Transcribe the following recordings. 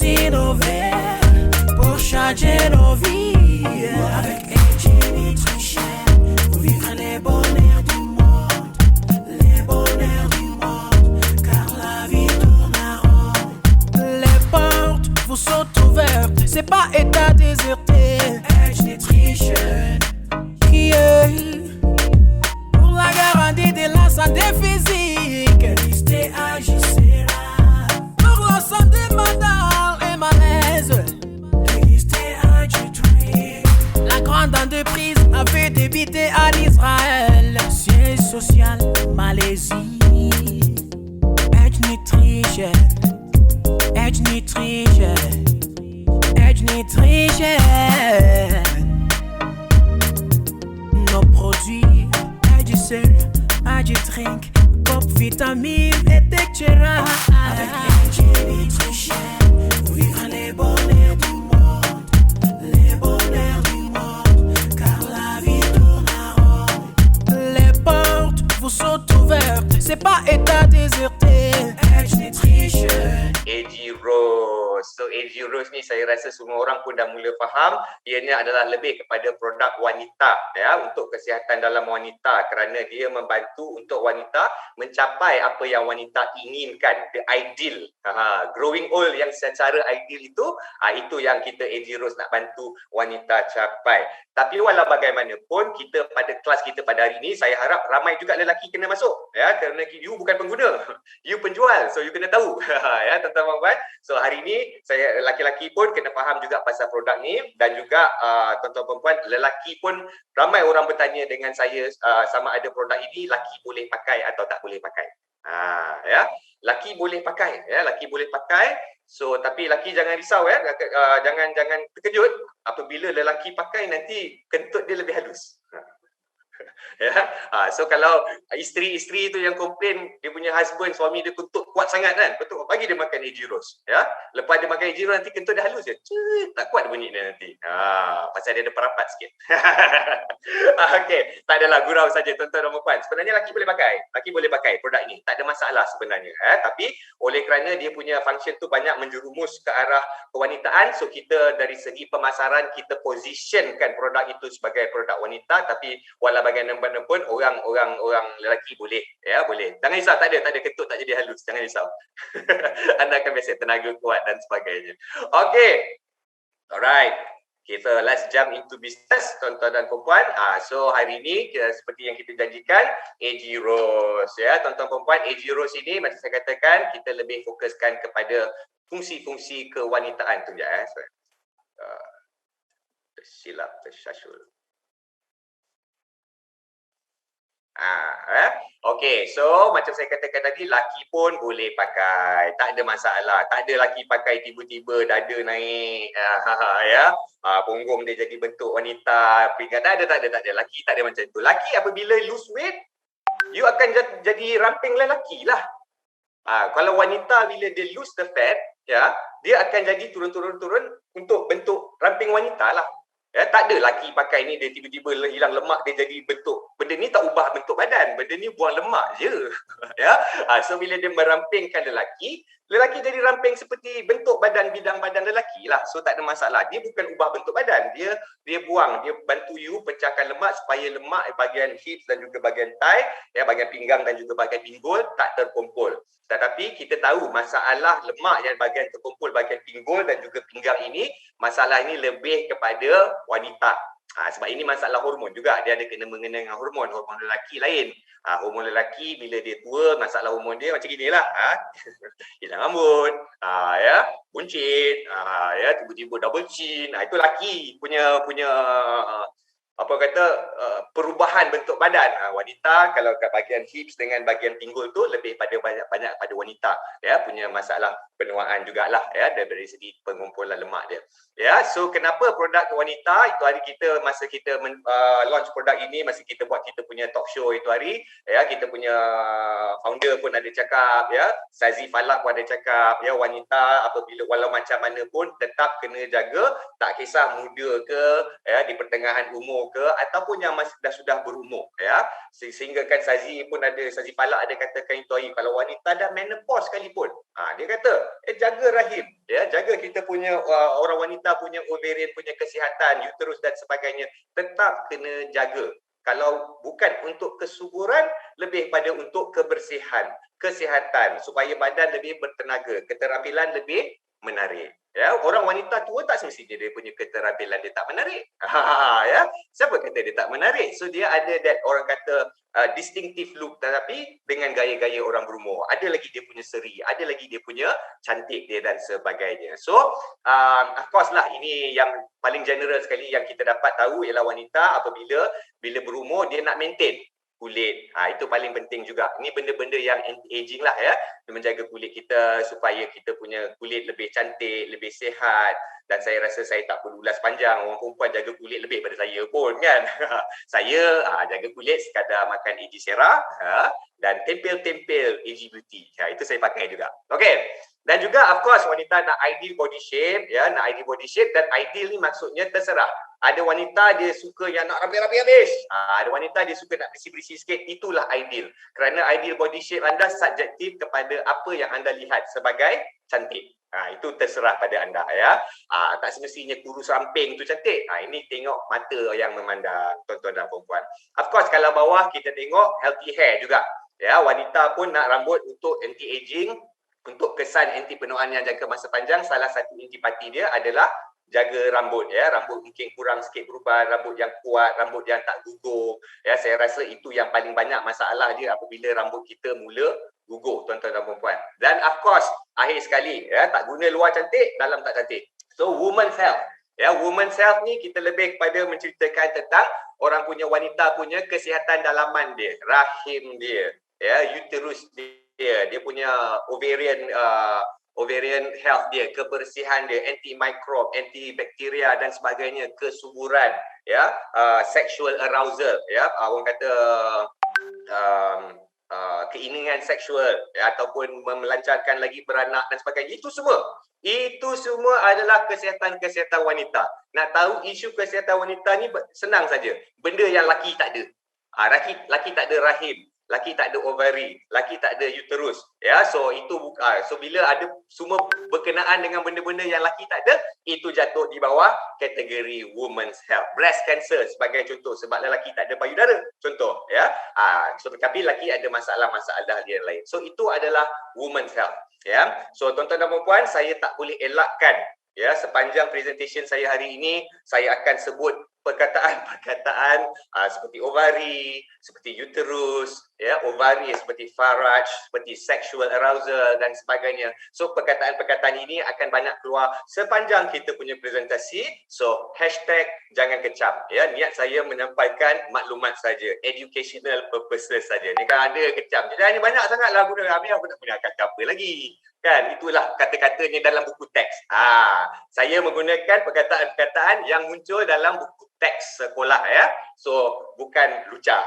innover pour changer nos vies. Avec Edgy Nutrition, pour vivre les bonheurs du monde, les bonheurs du monde, car la vie tourne en rond. Les portes vous sont ouvertes, c'est pas état déserté. Edgy Nutrition, yeah. Pour la garantie de la santé physique, restez agissez là. Pour la santé mentale et malaise, restez agissez. La grande entreprise avait débuté à l'Israël. Siège social, Malaisie. Edgy Nutrition, Edgy Nutrition, Edgy Nutrition. Nos produits, Edgy Cell, Edgy Drink, Pop Vitamine, etc. Avec Edgy Nutrition, pour vivre les bonheurs du monde, les bonheurs du monde, car la vie tourne en rond. Les portes vous sont ouvertes, c'est pas état déserté. Edgy Nutrition. Edgy Rose. So Edgy Rose ni saya rasa semua orang pun dah mula faham, ianya adalah lebih kepada produk wanita ya, untuk kesihatan dalam wanita, kerana dia membantu untuk wanita mencapai apa yang wanita inginkan, the ideal. Growing old yang secara ideal itu yang kita Edgy Rose nak bantu wanita capai. Tapi walau bagaimanapun, kita pada kelas kita pada hari ini, saya harap ramai juga lelaki kena masuk ya, kerana you bukan pengguna, you penjual, so you kena tahu ya tuan-tuan dan puan. So hari ini saya lelaki-lelaki pun kena faham juga pasal produk ni, dan juga tuan-tuan dan puan, lelaki pun ramai orang bertanya dengan saya sama ada produk ini laki boleh pakai atau tak boleh pakai. Ya, laki boleh pakai ya, laki boleh pakai. So tapi laki jangan risau ya, jangan terkejut apabila lelaki pakai nanti kentut dia lebih halus. Ya, so kalau isteri-isteri tu yang komplain dia punya husband, suami dia kentut kuat sangat kan, betul, bagi dia makan Edgy Rose ya. Lepas dia makan Edgy Rose nanti kentut dia halus je, tak kuat bunyi dia nanti. Pasal dia ada perapat sikit. Okey, tak adalah, gurau saja tuan-tuan dan puan. Sebenarnya laki boleh pakai produk ini, tak ada masalah sebenarnya tapi oleh kerana dia punya function tu banyak menjerumus ke arah kewanitaan, so kita dari segi pemasaran kita positionkan produk itu sebagai produk wanita. Tapi walau bagaimanapun orang lelaki boleh ya, boleh. Jangan risau, tak ada kentut tak jadi halus, jangan risau. Anda akan biasa tenaga kuat dan sebagainya. Okey. Alright. Kita let's jump into business tuan-tuan dan puan. So hari ini seperti yang kita janjikan, Edgy Rose ya tuan-tuan dan puan. Edgy Rose ini macam saya katakan, kita lebih fokuskan kepada fungsi-fungsi kewanitaan tu ya. Silap tersyasul. Okey, so macam saya katakan tadi, laki pun boleh pakai, tak ada masalah. Tak ada laki pakai tiba-tiba dada naik ya, punggung dia jadi bentuk wanita, pinggang, tak ada. Laki tak ada macam tu. Laki apabila lose weight, you akan jadi ramping lelaki lah. Kalau wanita bila dia lose the fat ya, dia akan jadi turun untuk bentuk ramping wanita lah. Ya, tak ada laki pakai ni dia tiba-tiba hilang lemak, dia jadi bentuk. Benda ni tak ubah bentuk badan, benda ni buang lemak je. Ya. So bila dia merampingkan lelaki jadi ramping seperti bentuk badan, bidang badan lelaki lah. So tak ada masalah. Dia bukan ubah bentuk badan, dia buang, dia bantu you pecahkan lemak supaya lemak bahagian hips dan juga bahagian thigh ya, bahagian pinggang dan juga bahagian pinggul tak terkumpul. Tetapi kita tahu masalah lemak yang bahagian terkumpul bahagian pinggul dan juga pinggang ini, masalah ini lebih kepada wanita. Sebab ini masalah hormon juga, dia ada kena mengenai dengan hormon lelaki lain. Hormon lelaki bila dia tua, masalah hormon dia macam gini lah. Hilang rambut, ya, buncit, ya, tiba-tiba double chin. Itu lelaki punya perubahan bentuk badan. Wanita kalau kat bahagian hips dengan bahagian pinggul tu lebih pada banyak pada wanita ya, punya masalah penuaan jugalah ya, dari segi pengumpulan lemak dia. Ya, so kenapa produk wanita itu hari kita masa kita launch produk ini, masa kita buat kita punya talk show itu hari ya, kita punya founder pun ada cakap ya, Sazi Falak pun ada cakap ya, wanita apabila walau macam mana pun tetap kena jaga, tak kisah muda ke ya, di pertengahan umur ke ataupun yang masih sudah berumur ya. Sehingga kan Sazi Falak ada katakan itu hari, kalau wanita dah menopause sekalipun dia kata jaga rahim ya, jaga kita punya orang wanita punya ovarian punya kesihatan, uterus dan sebagainya tetap kena jaga. Kalau bukan untuk kesuburan, lebih pada untuk kebersihan, kesihatan supaya badan lebih bertenaga, keterampilan lebih menarik. Ya, orang wanita tua tak semestinya dia punya keterampilan dia tak menarik. Ya, siapa kata dia tak menarik? So dia ada that orang kata distinctive look, tetapi dengan gaya-gaya orang berumur. Ada lagi dia punya seri, ada lagi dia punya cantik dia dan sebagainya. So of course lah, ini yang paling general sekali yang kita dapat tahu ialah wanita apabila berumur dia nak maintain kulit. Itu paling penting juga. Ini benda-benda yang anti-aging lah ya. Menjaga kulit kita supaya kita punya kulit lebih cantik, lebih sihat. Dan saya rasa saya tak perlu ulas panjang. Orang perempuan jaga kulit lebih daripada saya pun kan. Saya jaga kulit sekadar makan AG Sera dan tempel-tempel AG Beauty. Itu saya pakai juga. Okay. Dan juga of course wanita nak ideal body shape, ya, nak ideal body shape, dan ideal ni maksudnya terserah. Ada wanita dia suka yang nak rapi-rapi habis. Ada wanita dia suka nak bersih-bersih sikit. Itulah ideal. Kerana ideal body shape anda subjektif kepada apa yang anda lihat sebagai cantik. Itu terserah pada anda ya. Tak semestinya kurus ramping tu cantik. Ini tengok mata yang memandang, tuan-tuan dan perempuan. Of course kalau bawah kita tengok healthy hair juga. Ya, wanita pun nak rambut untuk anti-aging, untuk kesan anti penuaan yang jangka masa panjang. Salah satu intipati dia adalah jaga rambut ya, rambut mungkin kurang sikit perubahan, rambut yang kuat, rambut yang tak gugur ya. Saya rasa itu yang paling banyak masalah dia apabila rambut kita mula gugur, tuan-tuan dan perempuan. Dan of course akhir sekali ya, tak guna luar cantik, dalam tak cantik. So women's health ya, women's health ni kita lebih kepada menceritakan tentang orang punya wanita punya kesihatan dalaman dia, rahim dia ya, uterus dia punya ovarian health dia, kebersihan dia, anti microbe, anti bakteria dan sebagainya, kesuburan ya, sexual arousal ya, orang kata keinginan seksual ya, ataupun melancarkan lagi beranak dan sebagainya. Itu semua adalah kesihatan wanita. Nak tahu isu kesihatan wanita ni senang saja. Benda yang laki tak ada. Laki tak ada rahim, laki tak ada ovari, laki tak ada uterus ya. So itu so bila ada semua berkenaan dengan benda-benda yang laki tak ada, itu jatuh di bawah kategori women's health. Breast cancer sebagai contoh, sebab lelaki tak ada payudara contoh ya. So tetapi laki ada masalah-masalah dia lain. So itu adalah women's health ya. So tuan-tuan dan puan-puan, saya tak boleh elakkan ya, sepanjang presentation saya hari ini saya akan sebut perkataan-perkataan seperti ovari, seperti uterus, ya, ovari seperti faraj, seperti sexual arousal dan sebagainya. So perkataan-perkataan ini akan banyak keluar sepanjang kita punya presentasi. So hashtag jangan kecam ya. Niat saya menyampaikan maklumat saja, educational purposes saja. Ni kan ada kecam. Jadi banyak sangatlah guna. Amir aku nak guna kata apa lagi? Kan itulah kata-katanya dalam buku teks. Saya menggunakan perkataan-perkataan yang muncul dalam buku teks sekolah ya. So bukan lucah.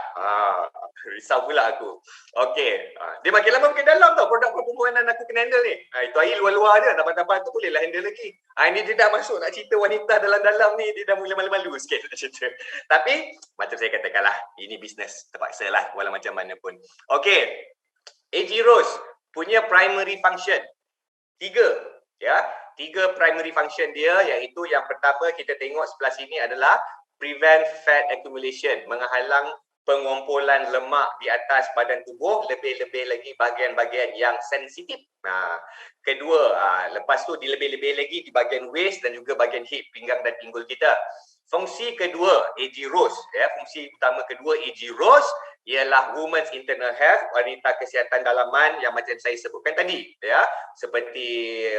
Risau pula aku. Okey. Dia makin lama makin dalam tau produk perempuanan aku kena handle ni. Itu air luar-luar je, tambah-tambah tu bolehlah handle lagi. Ini dia dah masuk nak cerita wanita dalam-dalam ni, dia dah mula malu-malu sikit nak cerita. Tapi macam saya katakanlah, ini bisnes, terpaksa lah walau macam mana pun. Okey. AG Rose punya primary function 3 ya, 3 primary function dia, iaitu yang pertama kita tengok sebelah sini adalah prevent fat accumulation, menghalang pengumpulan lemak di atas badan tubuh, lebih-lebih lagi bahagian-bahagian yang sensitif. Kedua, lepas tu dilebih-lebih lagi di bahagian waist dan juga bahagian hip, pinggang dan pinggul kita. Fungsi kedua AG Rose ya, fungsi utama kedua AG Rose ialah women's internal health, wanita kesihatan dalaman yang macam saya sebutkan tadi ya, seperti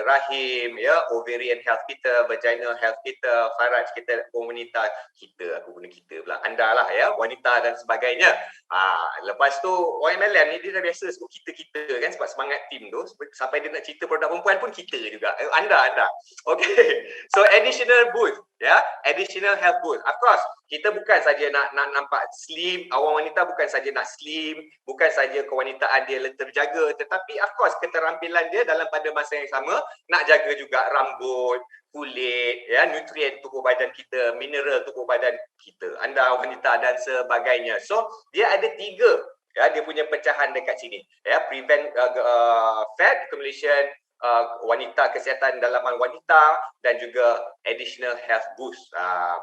rahim ya, ovarian health kita, vaginal health kita, faraj kita, wanita kita, aku guna kita pula, anda lah ya, wanita dan sebagainya. Lepas tu orang MLM ni dia dah biasa sebut kita kan, sebab semangat tim tu, sampai dia nak cerita produk perempuan pun kita juga, anda. Okay, so additional boost ya, additional health boost. Of course kita bukan saja nak nampak slim, awak wanita bukan saja nak slim, bukan saja kewanitaan dia terjaga, tetapi of course keterampilan dia dalam pada masa yang sama nak jaga juga rambut, kulit, ya, nutrien tubuh badan kita, mineral tubuh badan kita, anda wanita dan sebagainya. So dia ada 3 ya, dia punya pecahan dekat sini ya, prevent fat accumulation, wanita, kesihatan dalaman wanita dan juga additional health boost.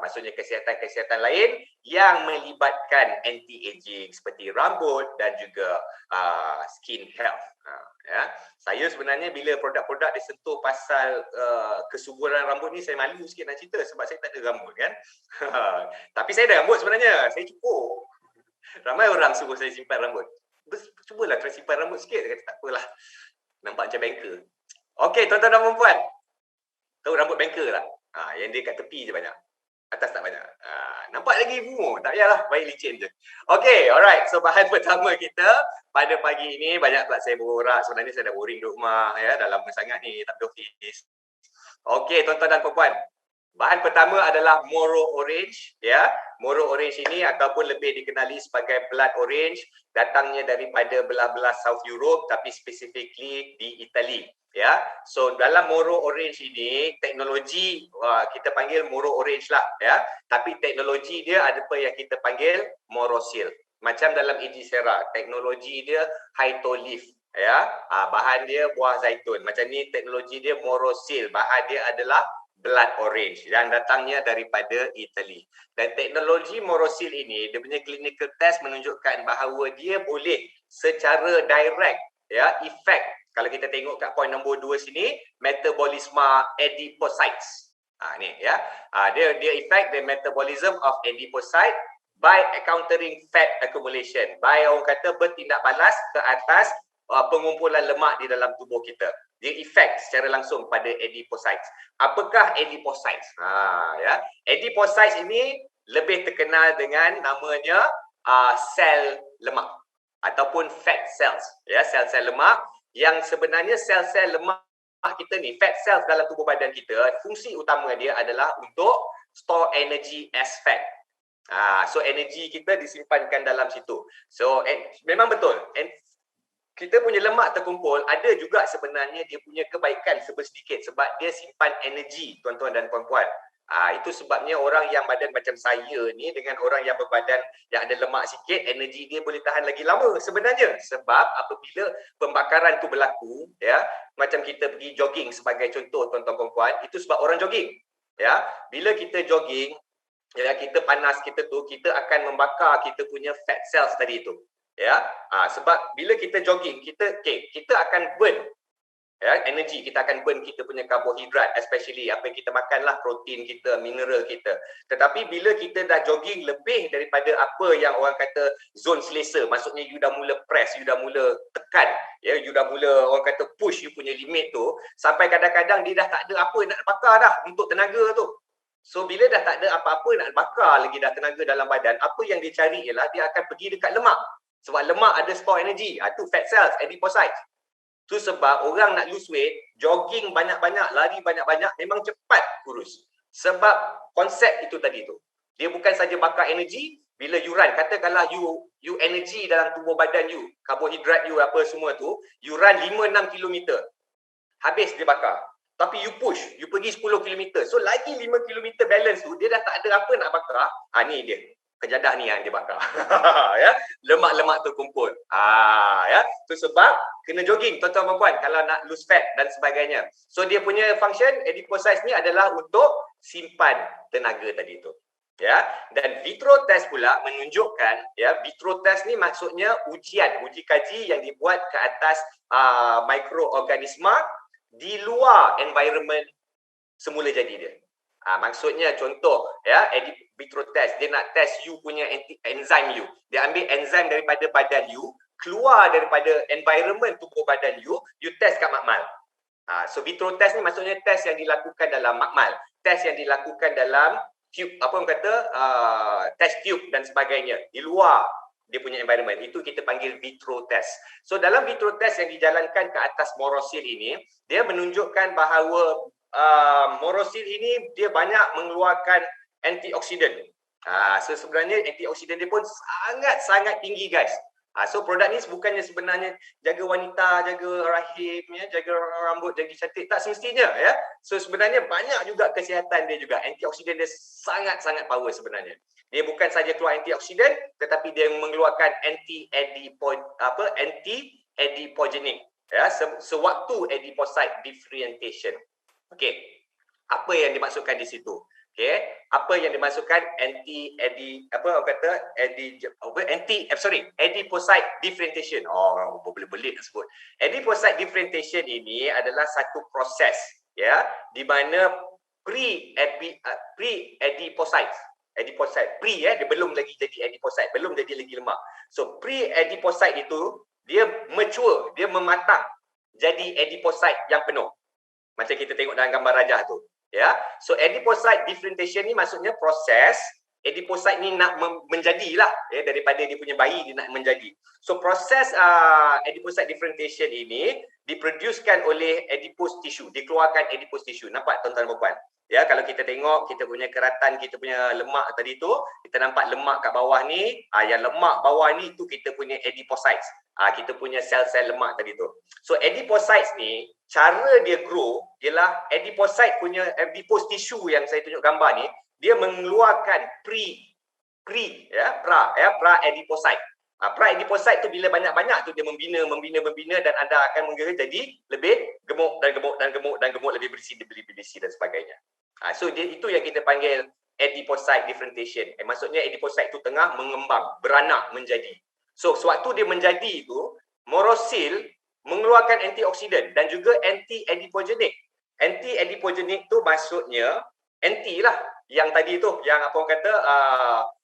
Maksudnya kesihatan-kesihatan lain yang melibatkan anti-aging seperti rambut dan juga skin health. Ya. Saya sebenarnya bila produk-produk disentuh pasal kesuburan rambut ni, saya malu sikit nak cerita sebab saya tak ada rambut kan. Tapi saya ada rambut sebenarnya, saya cukur. Ramai orang suruh saya simpan rambut. Cubalah try simpan rambut sikit, kata tak apalah. Nampak macam banker. Okey, tuan-tuan dan puan-puan. Tahu rambut banker tak? Yang dia kat tepi je banyak. Atas tak banyak. Nampak lagi bunga. Tak payahlah, baik licin je. Okey, alright. So bahan pertama kita pada pagi ini, banyak pula saya berorak. Sebenarnya saya dah boring duduk rumah ya, dah lama sangat ni tak ada office. Okey, tuan-tuan dan puan-puan. Bahan pertama adalah Moro Orange ya. Moro Orange ini ataupun lebih dikenali sebagai Blood Orange, datangnya daripada belah-belah South Europe tapi specifically di Itali. Ya, so dalam Moro Orange ini teknologi kita panggil Moro Orange lah ya, tapi teknologi dia ada apa yang kita panggil Morosil. Macam dalam Ejisera, teknologi dia Hytolith ya, bahan dia buah zaitun. Macam ni teknologi dia Morosil, bahan dia adalah Blood Orange yang datangnya daripada Itali. Dan teknologi Morosil ini, dia punya clinical test menunjukkan bahawa dia boleh secara direct ya, efek. Kalau kita tengok kat point nombor 2 sini, metabolisme adipocytes. Ni ya. Dia effect the metabolism of adipocyte by countering fat accumulation. By orang kata bertindak balas ke atas pengumpulan lemak di dalam tubuh kita. Dia effect secara langsung pada adipocytes. Apakah adipocytes? Ya. Adipocytes ini lebih terkenal dengan namanya sel lemak ataupun fat cells. Ya, sel-sel lemak yang sebenarnya sel-sel lemak kita ni, fat cells dalam tubuh badan kita, fungsi utama dia adalah untuk store energy as fat. So energy kita disimpankan dalam situ. So memang betul. Kita punya lemak terkumpul, ada juga sebenarnya dia punya kebaikan sedikit sebab dia simpan energi, tuan-tuan dan puan-puan. Itu sebabnya orang yang badan macam saya ni dengan orang yang berbadan yang ada lemak sikit, energi dia boleh tahan lagi lama sebenarnya. Sebab apabila pembakaran tu berlaku, ya, macam kita pergi jogging sebagai contoh tuan-tuan puan-puan, itu sebab orang jogging. Ya, bila kita jogging, ya, kita panas kita tu, kita akan membakar kita punya fat cells tadi tu. Ya, sebab bila kita jogging, kita akan burn ya, energi, kita akan burn kita punya karbohidrat, especially apa yang kita makanlah, protein kita, mineral kita. Tetapi bila kita dah jogging lebih daripada apa yang orang kata zone selesa, maksudnya you dah mula press, you dah mula tekan, ya, you dah mula orang kata push you punya limit tu, sampai kadang-kadang dia dah tak ada apa nak bakar dah untuk tenaga tu. So bila dah tak ada apa-apa nak bakar lagi dah tenaga dalam badan, apa yang dia cari ialah dia akan pergi dekat lemak. Sebab lemak ada store energy, tu fat cells, adipocytes. Tu sebab orang nak lose weight, jogging banyak-banyak, lari banyak-banyak, memang cepat kurus. Sebab konsep itu tadi tu. Dia bukan saja bakar energi, bila you run, katakanlah you energy dalam tubuh badan you, karbohidrat you apa semua tu, you run 5-6 km. Habis dia bakar. Tapi you push, you pergi 10 km. So lagi 5 km balance tu, dia dah tak ada apa nak bakar. Ni dia. Kejadah ni yang dia bakar. Ya, lemak-lemak tu kumpul. Ya, tu sebab kena jogging tuan-tuan puan kalau nak lose fat dan sebagainya. So dia punya function adipocytes ni adalah untuk simpan tenaga tadi tu. Ya, dan vitro test pula menunjukkan, ya, vitro test ni maksudnya uji kaji yang dibuat ke atas mikroorganisma di luar environment semula jadi dia. Maksudnya contoh, ya, vitro test, dia nak test you punya enzim you. Dia ambil enzim daripada badan you, keluar daripada environment tubuh badan you test kat makmal. So vitro test ni maksudnya test yang dilakukan dalam makmal, test yang dilakukan dalam tube, apa orang kata, test tube dan sebagainya, di luar dia punya environment. Itu kita panggil vitro test. So dalam vitro test yang dijalankan ke atas Morosil ini, dia menunjukkan bahawa Morosil ini dia banyak mengeluarkan antioksidan. So sebenarnya antioksidan dia pun sangat-sangat tinggi, guys. So produk ni bukannya sebenarnya jaga wanita, jaga rahim, ya, jaga rambut, jaga cantik, tak semestinya, ya. So sebenarnya banyak juga kesihatan dia juga. Antioksidan dia sangat-sangat power sebenarnya. Dia bukan saja keluar antioksidan, tetapi dia mengeluarkan anti-adipogenik. Ya, sewaktu adipocyte differentiation. Okey. Apa yang dimaksudkan di situ? Okey, apa yang dimaksudkan adipocyte differentiation. Oh, belit nak sebut. Adipocyte differentiation ini adalah satu proses, ya, di mana adipocyte, dia belum lagi jadi adipocyte, belum jadi lagi lemak. So pre-adipocyte itu dia mature, dia mematang jadi adipocyte yang penuh. Macam kita tengok dalam gambar rajah tu. Ya. So adipocyte differentiation ni maksudnya proses adipocyte ni nak menjadilah, ya, daripada dia punya bayi dia nak menjadi. So proses adipocyte differentiation ini diproducekan oleh adipose tissue, dikeluarkan adipose tissue. Nampak tuan-tuan dan puan? Ya, kalau kita tengok kita punya keratan, kita punya lemak tadi tu, kita nampak lemak kat bawah ni, yang lemak bawah ni tu kita punya adipocytes. Kita punya sel-sel lemak tadi tu. So adipocytes ni, cara dia grow ialah adipocyte punya adipose tissue yang saya tunjuk gambar ni, dia mengeluarkan pra adipocyte. Pra-adipocyte tu bila banyak-banyak tu dia membina dan anda akan jadi lebih gemuk dan gemuk, lebih berisi dan sebagainya. So dia, itu yang kita panggil adipocyte differentiation. Maksudnya adipocyte tu tengah mengembang, beranak menjadi. So sewaktu dia menjadi itu, morosil mengeluarkan antioksidan dan juga anti-adipogenik. Anti-adipogenik tu maksudnya anti lah yang tadi tu, yang apa orang kata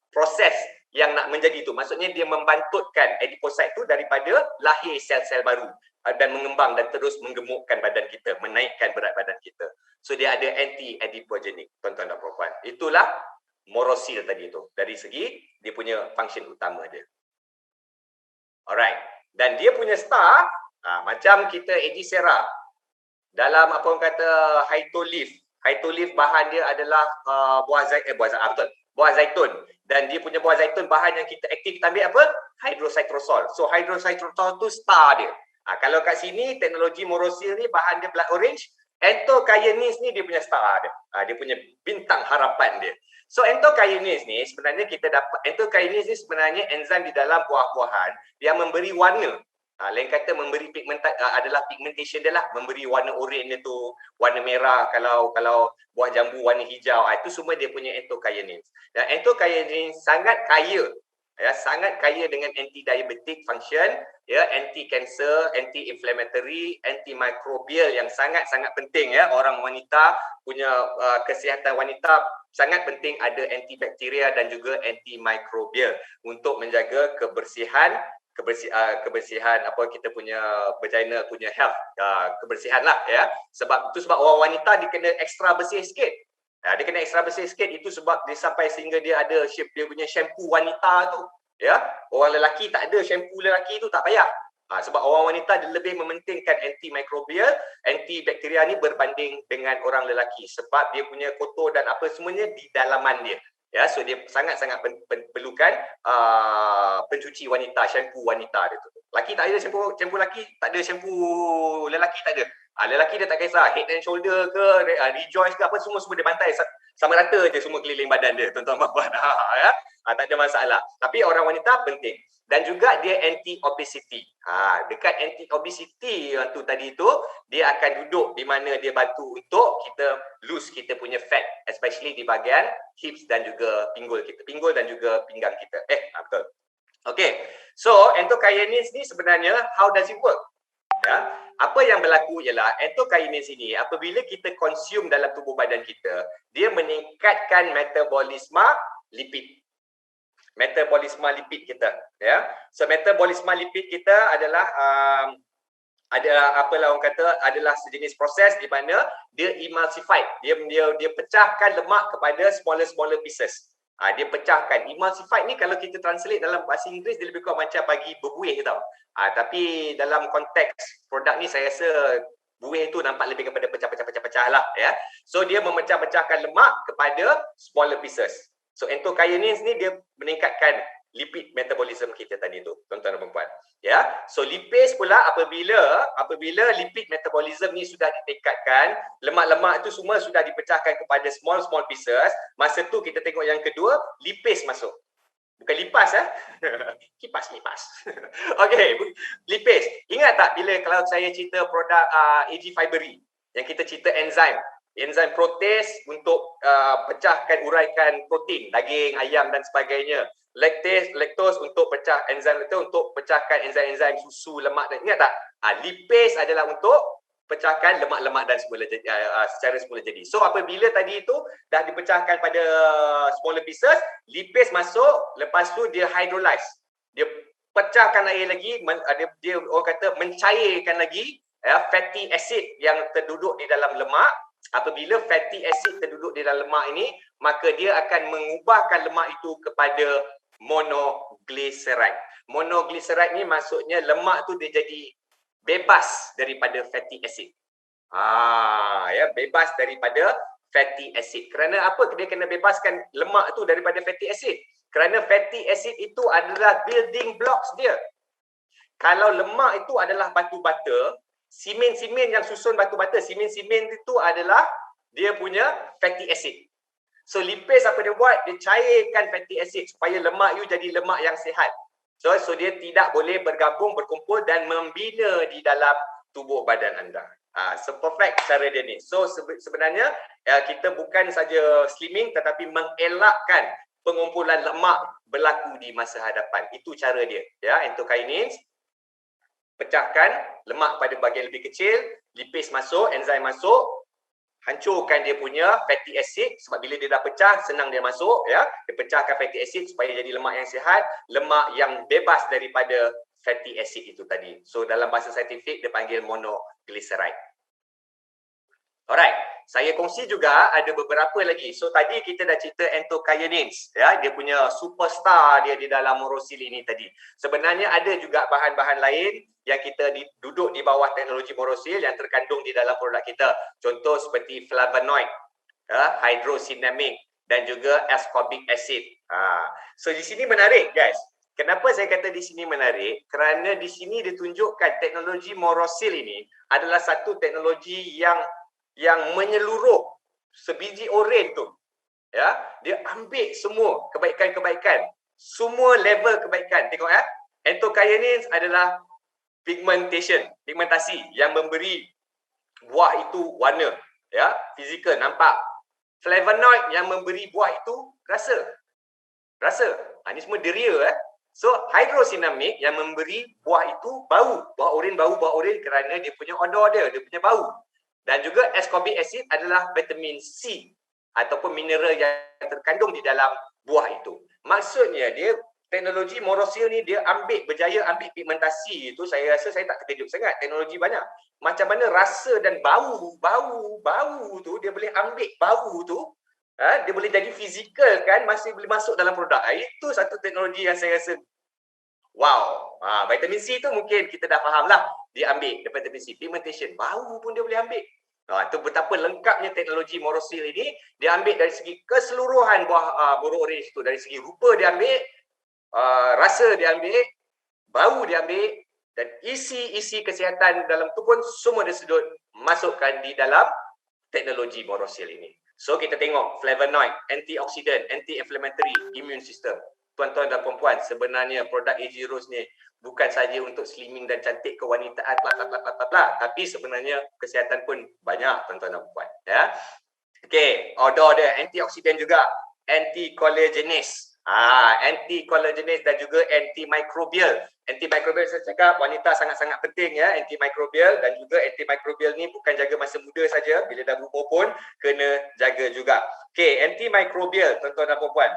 proses yang nak menjadi tu. Maksudnya dia membantutkan adipocyte tu daripada lahir sel-sel baru dan mengembang dan terus menggemukkan badan kita, menaikkan berat badan kita. So dia ada anti-adipogenik, tuan-tuan dan puan-puan. Itulah morosil tadi tu, dari segi dia punya function utama dia. Alright. Dan dia punya star, macam kita Edicera. Dalam apa orang kata Hytolith. Hytolith bahan dia adalah buah zaitun. Dan dia punya buah zaitun, bahan yang kita aktif, kita ambil apa? Hydrocytrosol. So hydrocytrosol tu star dia. Kalau kat sini teknologi morosil ni bahan dia blood orange, anthocyanins ni dia punya star dia. Dia punya bintang harapan dia. So anthocyanins ni sebenarnya kita dapat, anthocyanins ni sebenarnya enzim di dalam buah-buahan yang memberi warna. Lain kata memberi adalah pigmentation dia lah, memberi warna oranye tu, warna merah kalau buah jambu warna hijau, itu semua dia punya anthocyanins. Dan anthocyanins sangat kaya, ya, sangat kaya dengan anti-diabetic function, ya, anti-cancer, anti-inflammatory, antimicrobial yang sangat-sangat penting, ya. Orang wanita punya kesihatan wanita sangat penting ada antibakteria dan juga antimicrobial untuk menjaga kebersihan apa kita punya vagina punya health, kebersihan lah, ya. Sebab orang wanita dia kena ekstra bersih sikit. Dia kena ekstra bersih sikit, itu sebab dia sampai sehingga dia ada dia punya shampoo wanita tu, ya. Orang lelaki tak ada shampoo lelaki tu, tak payah. Sebab orang wanita dia lebih mementingkan antimicrobial, antibakteria ni berbanding dengan orang lelaki, sebab dia punya kotor dan apa semuanya di dalaman dia. Ya, so dia sangat-sangat perlukan pencuci wanita, shampoo wanita dia tu. Laki tak ada shampoo lelaki, tak ada shampoo lelaki, tak ada. Lelaki dia tak kisah, head and shoulder ke, rejoice ke apa, semua dia bantai sama rata je semua keliling badan dia, tuan-tuan puan-puan. Ya. Tak ada masalah. Tapi orang wanita penting. Dan juga dia anti-obesity. Dekat anti-obesity tu tadi tu, dia akan duduk di mana dia bantu untuk kita lose kita punya fat, especially di bahagian hips dan juga pinggul dan juga pinggang kita. Betul. Okay. So, anthocyanins ni sebenarnya, how does it work? Ya. Apa yang berlaku ialah anthocyanins ini apabila kita consume dalam tubuh badan kita, dia meningkatkan metabolisme lipid kita, ya. So metabolisme lipid kita adalah adalah sejenis proses di mana dia emulsified, dia pecahkan lemak kepada smaller pieces. Dia pecahkan. Emulsified ni kalau kita translate dalam bahasa Inggeris dia lebih kurang macam bagi berbuih tau. Tapi dalam konteks produk ni saya rasa buih tu nampak lebih kepada pecah-pecah lah, ya. So dia memecah-pecahkan lemak kepada smaller pieces. So anthocyanins ni dia meningkatkan lipid metabolism kita tadi tu, tuan-tuan dan puan-puan. Ya. So lipase pula apabila lipid metabolism ni sudah ditingkatkan, lemak-lemak itu semua sudah dipecahkan kepada small pieces, masa tu kita tengok yang kedua, lipase masuk. Bukan lipas kipas. Okey, lipase. Ingat tak bila kalau saya cerita produk AG Fibery yang kita cerita enzim protease untuk pecahkan uraikan protein, daging, ayam dan sebagainya. Lactose untuk pecah enzim itu untuk pecahkan enzim-enzim susu, lemak dan ingat tak? Lipase adalah untuk pecahkan lemak-lemak dan secara semula jadi. So apabila tadi itu dah dipecahkan pada smaller pieces, lipase masuk, lepas tu dia hydrolyze. Dia pecahkan air lagi, dia orang kata mencairkan lagi fatty acid yang terduduk di dalam lemak. Apabila fatty acid terduduk di dalam lemak ini, maka dia akan mengubahkan lemak itu kepada monoglyceride. Monoglyceride ni maksudnya lemak tu dia jadi bebas daripada fatty acid. Bebas daripada fatty acid. Kerana apa dia kena bebaskan lemak tu daripada fatty acid? Kerana fatty acid itu adalah building blocks dia. Kalau lemak itu adalah batu bata, simen-simen yang susun batu bata, simen-simen itu adalah dia punya fatty acid. So lipase apa dia buat? Dia cairkan fatty acid supaya lemak you jadi lemak yang sihat. So dia tidak boleh bergabung, berkumpul dan membina di dalam tubuh badan anda. So perfect cara dia ni. So sebenarnya kita bukan saja slimming tetapi mengelakkan pengumpulan lemak berlaku di masa hadapan. Itu cara dia. Endokinase pecahkan lemak pada bahagian lebih kecil, lipase masuk, enzim masuk, hancurkan dia punya fatty acid sebab bila dia dah pecah senang dia masuk dia pecahkan fatty acid supaya jadi lemak yang sihat, lemak yang bebas daripada fatty acid itu tadi. So dalam bahasa saintifik dia panggil monoglyceride. Alright, saya kongsi juga ada beberapa lagi. So tadi kita dah cerita anthocyanins, dia punya superstar dia di dalam morosil ini tadi. Sebenarnya ada juga bahan-bahan lain yang kita duduk di bawah teknologi morosil yang terkandung di dalam produk kita. Contoh seperti flavonoid, hydrocinamic dan juga ascorbic acid. So di sini menarik guys. Kenapa saya kata di sini menarik? Kerana di sini ditunjukkan teknologi morosil ini adalah satu teknologi yang menyeluruh sebiji oren tu. Dia ambil semua kebaikan-kebaikan, semua level kebaikan. Tengok anthocyanins adalah pigmentasi yang memberi buah itu warna, fizikal, nampak. Flavonoid yang memberi buah itu rasa. Ini semua deria. So hydrocinamic yang memberi buah itu bau, buah oren kerana dia punya odor dia punya bau. Dan juga ascorbic acid adalah vitamin C ataupun mineral yang terkandung di dalam buah itu. Maksudnya dia teknologi morosil ni dia berjaya ambil pigmentasi itu, saya rasa saya tak terkejut sangat. Teknologi banyak. Macam mana rasa dan bau tu dia boleh ambil bau tu, dia boleh jadi fizikal kan, masih boleh masuk dalam produk. Itu satu teknologi yang saya rasa wow. Vitamin C tu mungkin kita dah faham lah. Dia ambil daripada vitamin C. Pigmentation, bau pun dia boleh ambil. Itu betapa lengkapnya teknologi morosil ini. Dia ambil dari segi keseluruhan buah borok orange tu. Dari segi rupa dia ambil, rasa dia ambil, bau dia ambil, dan isi kesihatan dalam tu pun semua dia sedut masukkan di dalam teknologi morosil ini. So kita tengok flavonoid, antioksidan, anti-inflammatory, immune system. Tuan-tuan dan puan-puan, sebenarnya produk AG Rose ni bukan saja untuk slimming dan cantik kewanitaan tapi sebenarnya kesihatan pun banyak tuan-tuan dan puan. Okey, odor dia antioksidan juga, anti-collagenase. Anti-collagenase dan juga antimicrobial. Antimicrobial saya cakap wanita sangat-sangat penting antimicrobial, dan juga antimicrobial ni bukan jaga masa muda saja, bila dah berumur pun kena jaga juga. Okey, antimicrobial tuan-tuan dan puan-puan.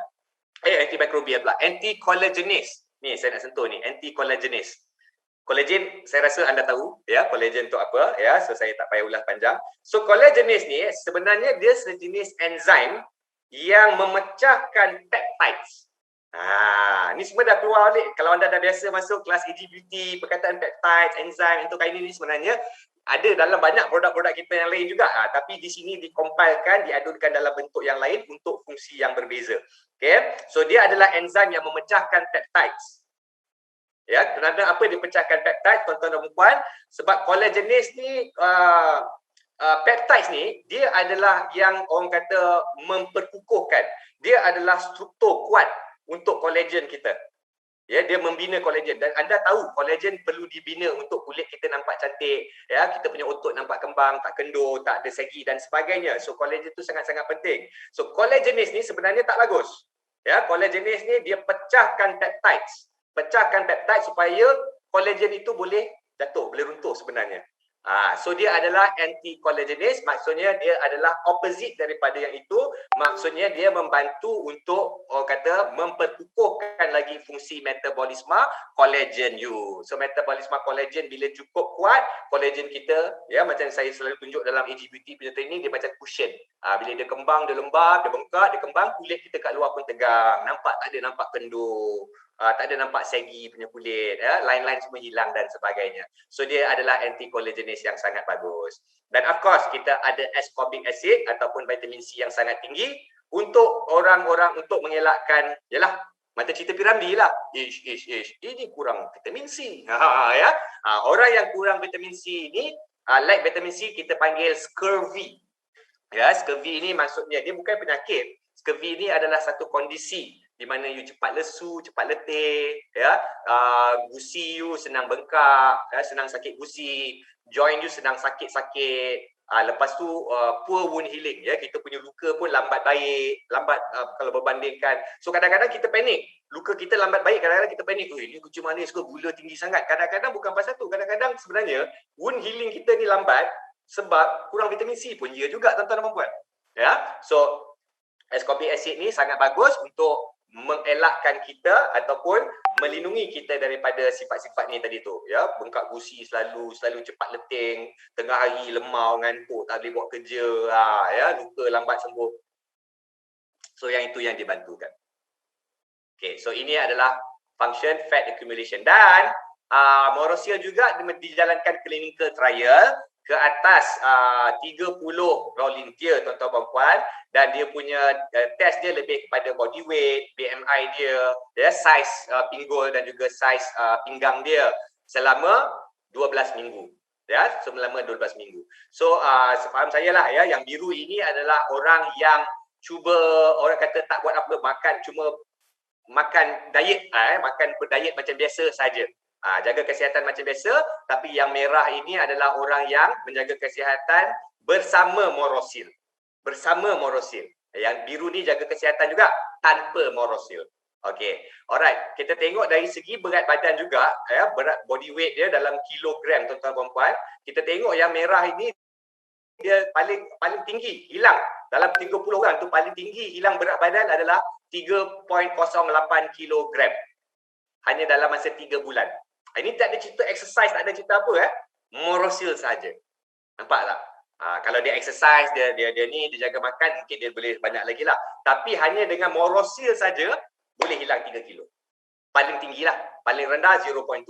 Antimicrobial pula. Anti-collagenase. Ni saya nak sentuh ni, anti-collagenase. Collagen saya rasa anda tahu collagen tu apa so saya tak payah ulas panjang. So collagenase ni sebenarnya dia sejenis enzim yang memecahkan peptides. Ni semua dah keluar balik. Kalau anda dah biasa masuk kelas AG Beauty, perkataan peptides, enzim, endokinase ni sebenarnya ada dalam banyak produk-produk kita yang lain juga. Tapi di sini dikompilkan, diadunkan dalam bentuk yang lain untuk fungsi yang berbeza. Okay? So dia adalah enzim yang memecahkan peptides. Kenapa apa dia pecahkan peptides tuan-tuan dan puan? Sebab collagenase ni peptides ni dia adalah yang orang kata memperkukuhkan. Dia adalah struktur kuat untuk kolagen kita. Ya, dia membina kolagen dan anda tahu kolagen perlu dibina untuk kulit kita nampak cantik, ya, kita punya otot nampak kembang, tak kendur, tak ada segi dan sebagainya. So kolagen tu sangat-sangat penting. So collagenase ni sebenarnya tak bagus. Ya, collagenase ni dia pecahkan peptides supaya kolagen itu boleh jatuh, boleh runtuh sebenarnya. So dia adalah anti-collagenase, maksudnya dia adalah opposite daripada yang itu, maksudnya dia membantu untuk memperkukuhkan lagi fungsi metabolisme kolagen you. So metabolisme kolagen bila cukup kuat, kolagen kita, ya, macam saya selalu tunjuk dalam AG Beauty punya training, dia macam cushion. Bila dia kembang, dia lembab, dia bengkak, dia kembang, kulit kita kat luar pun tegang, nampak tak ada nampak kendur. Tak ada nampak segi punya kulit, ya, lain-lain semua hilang dan sebagainya. So dia adalah anti-collagenase yang sangat bagus. Dan of course kita ada ascorbic acid ataupun vitamin C yang sangat tinggi untuk orang-orang untuk mengelakkan, yalah, mata cerita Piramli lah. Ini kurang vitamin C. Ya. Orang yang kurang vitamin C ini, like vitamin C, kita panggil scurvy. Ya, scurvy ini maksudnya dia bukan penyakit. Scurvy ini adalah satu kondisi di mana you cepat lesu, cepat letih, ya, gusi you senang bengkak, ya, senang sakit gusi, joint you senang sakit-sakit. Lepas tu poor wound healing, ya, kita punya luka pun lambat baik, kalau berbandingkan. So kadang-kadang kita panik, luka kita lambat baik, kadang-kadang kita panik, ini kucing manis ke, gula tinggi sangat. Kadang-kadang bukan pasal tu, kadang-kadang sebenarnya wound healing kita ni lambat sebab kurang vitamin C pun ya juga, tuan-tuan dan puan. Ya, so ascorbic acid ni sangat bagus untuk mengelakkan kita ataupun melindungi kita daripada sifat-sifat ni tadi tu, ya, bengkak gusi, selalu cepat letih, tengah hari lemau, ngantuk, tak boleh buat kerja, ya, luka lambat sembuh. So yang itu yang dibantukan. Okay, so ini adalah function fat accumulation dan Morosil juga dijalankan clinical trial ke atas 30 rolling tier, tuan-tuan dan puan, dan dia punya test dia lebih kepada body weight, BMI dia, size pinggul dan juga size pinggang dia selama 12 minggu. Ya, selama 12 minggu. So sepaham saya lah, ya, yang biru ini adalah orang yang cuba, orang kata tak buat apa, cuma makan diet, makan berdiet macam biasa saja. Jaga kesihatan macam biasa, tapi yang merah ini adalah orang yang menjaga kesihatan bersama Morosil. Yang biru ni jaga kesihatan juga tanpa Morosil. Okey. Alright, kita tengok dari segi berat badan juga, ya, berat body weight dia dalam kilogram, tuan-tuan dan puan. Kita tengok yang merah ini dia paling tinggi, hilang dalam 30 orang tu paling tinggi hilang berat badan adalah 3.08 kilogram. Hanya dalam masa 3 bulan. Ini tak ada cerita exercise, tak ada cerita apa, Morosil saja. Nampak tak? Kalau dia exercise, dia jaga makan, mungkin dia boleh banyak lagi lah. Tapi hanya dengan Morosil saja boleh hilang 3 kilo. Paling tinggi lah, paling rendah 0.24.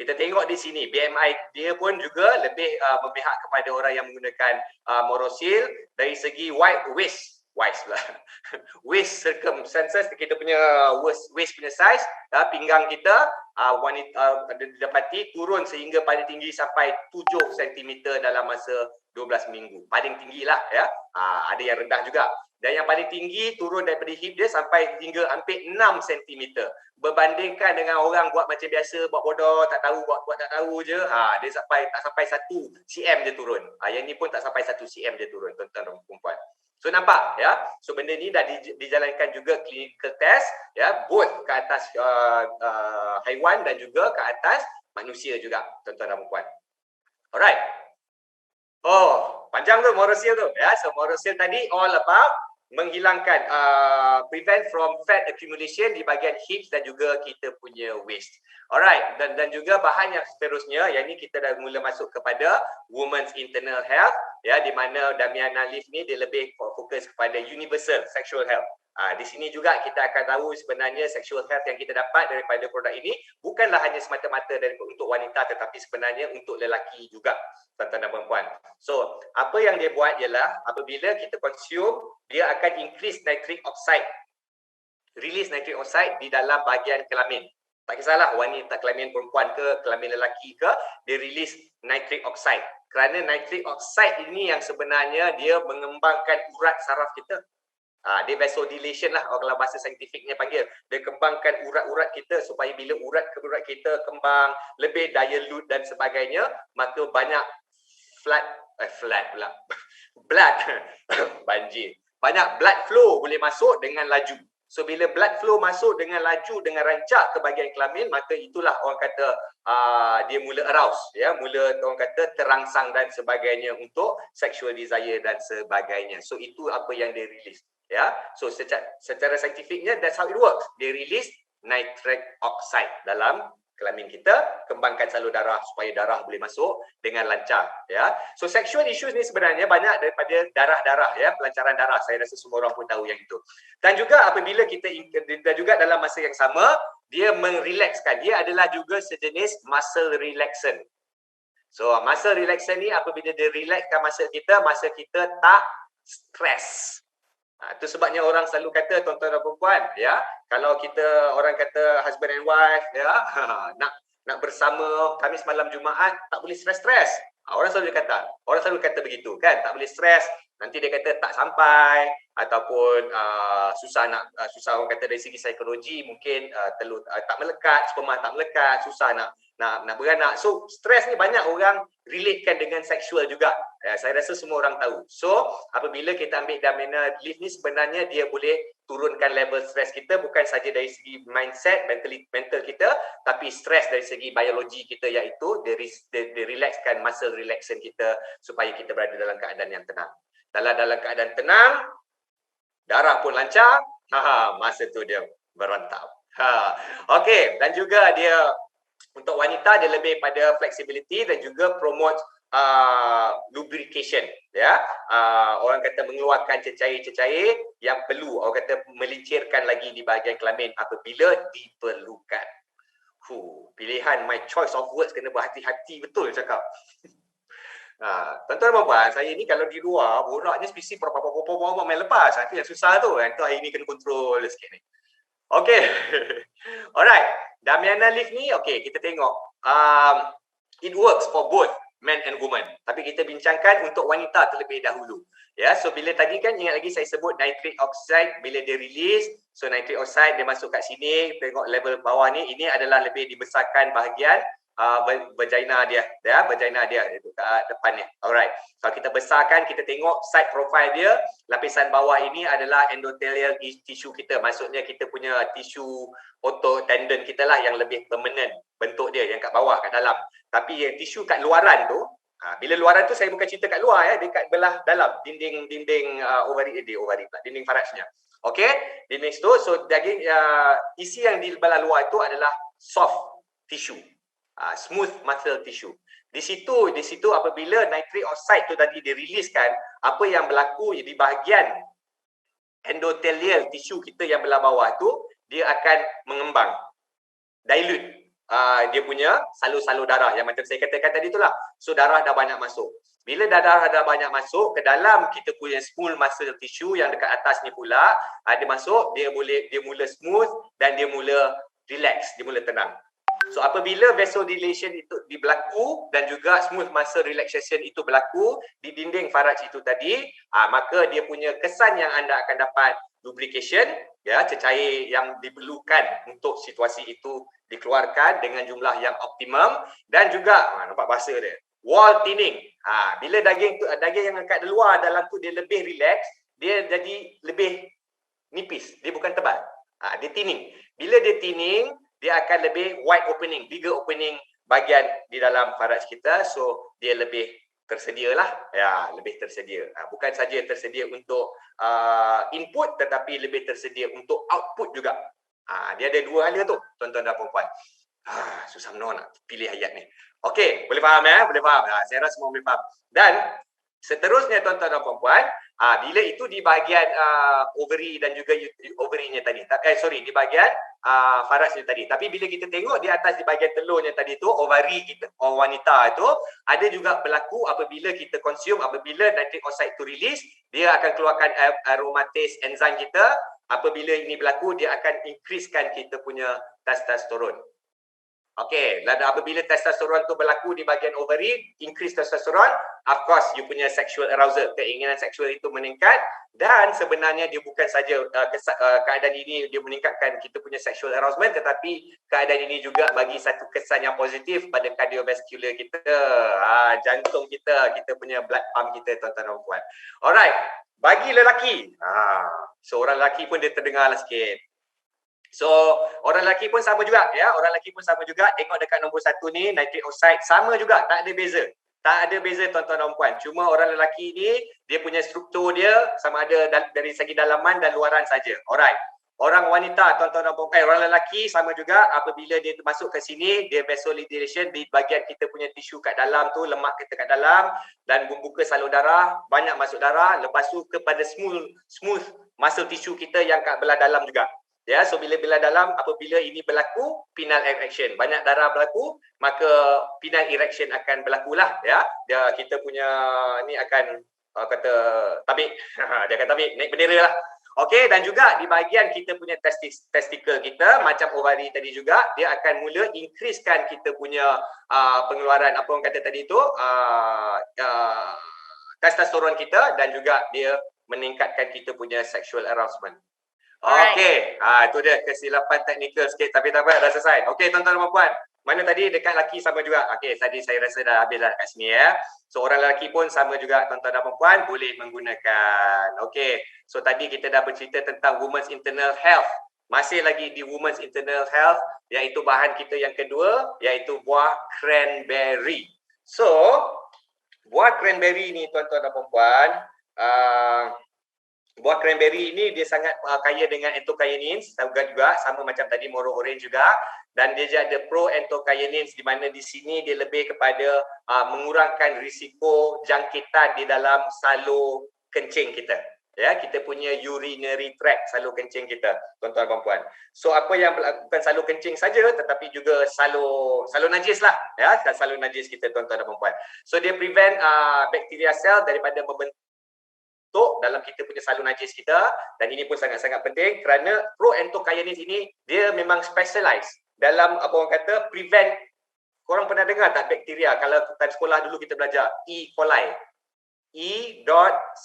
Kita tengok di sini BMI dia pun juga lebih memihak kepada orang yang menggunakan Morosil dari segi waist circumstances, kita punya waist punya size, pinggang kita wanita didapati turun sehingga paling tinggi sampai 7 cm dalam masa 12 minggu. Paling tinggi lah, ya. Ada yang rendah juga. Dan yang paling tinggi turun daripada hip dia sampai hingga hampir 6 cm. Berbandingkan dengan orang buat macam biasa, buat bodoh, tak tahu, buat tak tahu je, dia tak sampai 1 cm dia turun. Yang ni pun tak sampai 1 cm dia turun, tuan-tuan dan perempuan. So nampak, ya. So benda ni dah dijalankan juga clinical test, ya, both ke atas haiwan dan juga ke atas manusia juga, tuan-tuan dan puan. Alright. Oh, panjang tu Morosil tu, ya. So Morosil tadi all about menghilangkan prevent from fat accumulation di bahagian hips dan juga kita punya waist. Alright, dan juga bahan yang seterusnya, yang ni kita dah mula masuk kepada women's internal health, ya, di mana Damiana Leaf ni dia lebih fokus kepada universal sexual health. Di sini juga kita akan tahu sebenarnya sexual health yang kita dapat daripada produk ini bukanlah hanya semata-mata untuk wanita, tetapi sebenarnya untuk lelaki juga, tuan-tuan dan puan-puan. So, apa yang dia buat ialah apabila kita consume, dia akan increase nitric oxide, release nitric oxide di dalam bahagian kelamin. Tak kisahlah wanita kelamin perempuan ke, kelamin lelaki ke, dia release nitric oxide. Kerana nitric oxide ini yang sebenarnya dia mengembangkan urat saraf kita. Dia vasodilation lah kalau bahasa saintifiknya panggil. Dia kembangkan urat-urat kita supaya bila urat kita kembang, lebih dilute dan sebagainya, maka banyak blood banjir. Banyak blood flow boleh masuk dengan laju. So bila blood flow masuk dengan laju, dengan rancak ke bahagian kelamin, maka itulah orang kata dia mula arouse, ya, mula orang kata terangsang dan sebagainya untuk sexual desire dan sebagainya. So itu apa yang dia release, ya. So secara saintifiknya that's how it works. Dia release nitric oxide dalam kelamin kita, kembangkan salur darah supaya darah boleh masuk dengan lancar, ya. So sexual issues ni sebenarnya banyak daripada darah-darah, ya, pelancaran darah. Saya rasa semua orang pun tahu yang itu. Dan juga apabila kita dan juga dalam masa yang sama, dia merelaxkan. Dia adalah juga sejenis muscle relaxant. So muscle relaxant ni apabila dia relaxkan masa kita tak stres. Itu sebabnya orang selalu kata, tuan-tuan dan puan, ya, kalau kita orang kata husband and wife, ya, nak bersama Khamis malam Jumaat, tak boleh stres-stres. Orang selalu kata begitu kan, tak boleh stres, nanti dia kata tak sampai, ataupun susah orang kata dari segi psikologi mungkin telur tak melekat, sperma tak melekat, susah nak beranak. So stres ni banyak orang relatekan dengan seksual juga. Saya rasa semua orang tahu. So apabila kita ambil Damiana Leaf ni, sebenarnya dia boleh turunkan level stres kita, bukan saja dari segi mindset, mental kita, tapi stres dari segi biologi kita, iaitu dia relaxkan muscle relaxation kita supaya kita berada dalam keadaan yang tenang. Dalam keadaan tenang, darah pun lancar, masa tu dia berantau. Okey, dan juga dia untuk wanita dia lebih pada flexibility dan juga promote lubrication, ya. Orang kata mengeluarkan cecair-cecair yang perlu, orang kata melincirkan lagi di bahagian kelamin apabila diperlukan. Pilihan my choice of words kena berhati-hati betul cakap. Tuan-tuan dan puan, saya ni kalau di luar boraknya spesifik berapa main lepas. Itu yang susah tu. Itu hari ni kena kontrol sikit ni. Okey. Alright. Damiana Leaf ni, okey, kita tengok. It works for both men and women. Tapi kita bincangkan untuk wanita terlebih dahulu. Ya, so bila tadi kan ingat lagi saya sebut nitric oxide bila dia release, so nitric oxide dia masuk kat sini, tengok level bawah ni, ini adalah lebih dibesarkan bahagian vagina dia, vagina dia itu kat depan ni. Alright. Kalau kita besarkan, kita tengok side profile dia, lapisan bawah ini adalah endothelial tissue kita. Maksudnya kita punya tisu otot tendon kita lah yang lebih permanent bentuk dia, yang kat bawah, kat dalam. Tapi yang tisu kat luaran tu, bila luaran tu saya bukan cerita kat luar, ya, dekat belah dalam dinding dinding farajnya. Okey, dinding tu, so daging isi yang di belah luar itu adalah soft tissue. Smooth muscle tissue. Di situ apabila nitric oxide tu tadi diriliskan, apa yang berlaku di bahagian endothelial tissue kita yang belah bawah tu, dia akan mengembang, dilute dia punya salur-salur darah yang macam saya katakan tadi itulah. So darah dah banyak masuk. Bila darah dah banyak masuk ke dalam kita punya smooth muscle tissue yang dekat atas ni pula, dia masuk, dia mula smooth dan dia mula relax, dia mula tenang. So apabila vasodilation itu berlaku dan juga smooth muscle relaxation itu berlaku di dinding faraj itu tadi, maka dia punya kesan yang anda akan dapat lubrication, ya, cecair yang diperlukan untuk situasi itu dikeluarkan dengan jumlah yang optimum, dan juga nampak bahasa dia, wall thinning. Bila daging yang kat luar dalam tu dia lebih relax, dia jadi lebih nipis, dia bukan tebal. Dia thinning. Bila dia thinning, dia akan lebih wide opening, bigger opening bahagian di dalam faraj kita. So dia lebih tersedia lah, ya, lebih tersedia. Bukan saja tersedia untuk input, tetapi lebih tersedia untuk output juga. Dia ada dua hala tu, tuan-tuan dan puan-puan. Susah benar nak pilih ayat ni. Okey, boleh faham, ya? Boleh faham. Saya rasa semua boleh faham. Dan seterusnya, tuan-tuan dan puan-puan, bila itu di bahagian ovary dan juga ovarinya tadi. Di bahagian farajnya tadi. Tapi bila kita tengok di atas di bahagian telurnya tadi tu, ovari kita, wanita itu, ada juga berlaku apabila kita consume, apabila nitric oxide itu release, dia akan keluarkan aromatase enzim kita. Apabila ini berlaku, dia akan increasekan kita punya testosteron. Okey, dan apabila testosteron tu berlaku di bahagian ovary, increase testosteron, of course you punya sexual arousal, keinginan seksual itu meningkat, dan sebenarnya dia bukan saja keadaan ini dia meningkatkan kita punya sexual arousal, tetapi keadaan ini juga bagi satu kesan yang positif pada cardiovascular kita, jantung kita, kita punya blood pump kita, tuan-tuan dan puan. Alright, bagi lelaki, seorang lelaki pun dia terdengarlah sikit. So, orang lelaki pun sama juga ya. Orang lelaki pun sama juga. Tengok dekat nombor 1 ni, nitric oxide sama juga, tak ada beza. Tak ada beza tuan-tuan dan puan. Cuma orang lelaki ni dia punya struktur dia sama ada dari segi dalaman dan luaran saja. Alright. Orang wanita tuan-tuan dan puan, orang lelaki sama juga apabila dia masuk ke sini, dia vasodilation di bahagian kita punya tisu kat dalam tu, lemak kita kat dalam dan membuka salur darah, banyak masuk darah, lepas tu kepada smooth muscle tisu kita yang kat belah dalam juga. Ya, so bila dalam apabila ini berlaku penile erection, banyak darah berlaku, maka penile erection akan berlakulah ya. Dia kita punya ni akan kata tabik. Dia akan tabik, naik bendera lah. Okey, dan juga di bahagian kita punya testicle kita macam ovari tadi juga, dia akan mula increasekan kita punya pengeluaran apa orang kata tadi tu testosteron kita, dan juga dia meningkatkan kita punya sexual arousal. Okey, itu dia kesilapan teknikal sikit tapi tak apa, dah selesai. Okey tuan-tuan dan puan, mana tadi dekat lelaki sama juga. Okey, tadi saya rasa dah habis dah kat sini ya. So orang lelaki pun sama juga tuan-tuan dan puan boleh menggunakan. Okey, so tadi kita dah bercerita tentang women's internal health. Masih lagi di women's internal health, iaitu bahan kita yang kedua, iaitu buah cranberry. So, buah cranberry ni tuan-tuan dan puan, buah cranberry ini dia sangat kaya dengan anthocyanins juga sama macam tadi moro orange juga, dan dia ada pro-anthocyanins di mana di sini dia lebih kepada mengurangkan risiko jangkitan di dalam salur kencing kita. Ya, kita punya urinary tract, salur kencing kita, tuan-tuan dan puan. So apa yang bukan salur kencing saja tetapi juga salur najis lah ya, salur najis kita tuan-tuan dan puan. So dia prevent bacteria cell daripada membentuk dalam kita punya salur najis kita, dan ini pun sangat-sangat penting kerana pro-anthocyanins ini dia memang specialized dalam apa orang kata prevent. Korang pernah dengar tak bakteria kalau time sekolah dulu kita belajar E. coli. E.coli.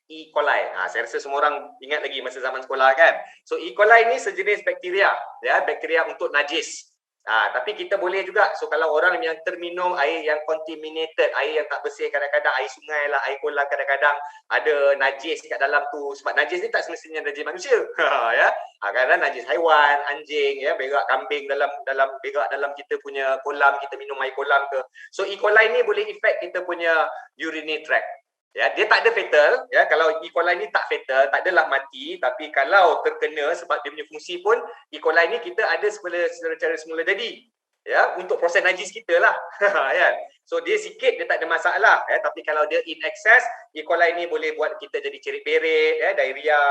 E. coli. Saya rasa semua orang ingat lagi masa zaman sekolah kan. So E. coli ini sejenis bakteria ya, bakteria untuk najis. Tapi kita boleh juga, so kalau orang yang terminum air yang contaminated, air yang tak bersih, kadang-kadang air sungai lah, air kolam kadang-kadang ada najis kat dalam tu, sebab najis ni tak semestinya najis manusia ya. Kadang-kadang najis haiwan, anjing ya, berak kambing dalam berak dalam kita punya kolam, kita minum air kolam ke. So E. coli ni boleh effect kita punya urinary tract. Ya, dia tak ada fatal ya. Kalau E. coli ni tak fatal, tak adalah mati, tapi kalau terkena sebab dia punya fungsi pun, E. coli ni kita ada secara semula jadi ya, untuk proses najis kita lah ya. So dia sikit dia tak ada masalah ya, tapi kalau dia in excess, E. coli ni boleh buat kita jadi cerit-berit ya, diarrhea,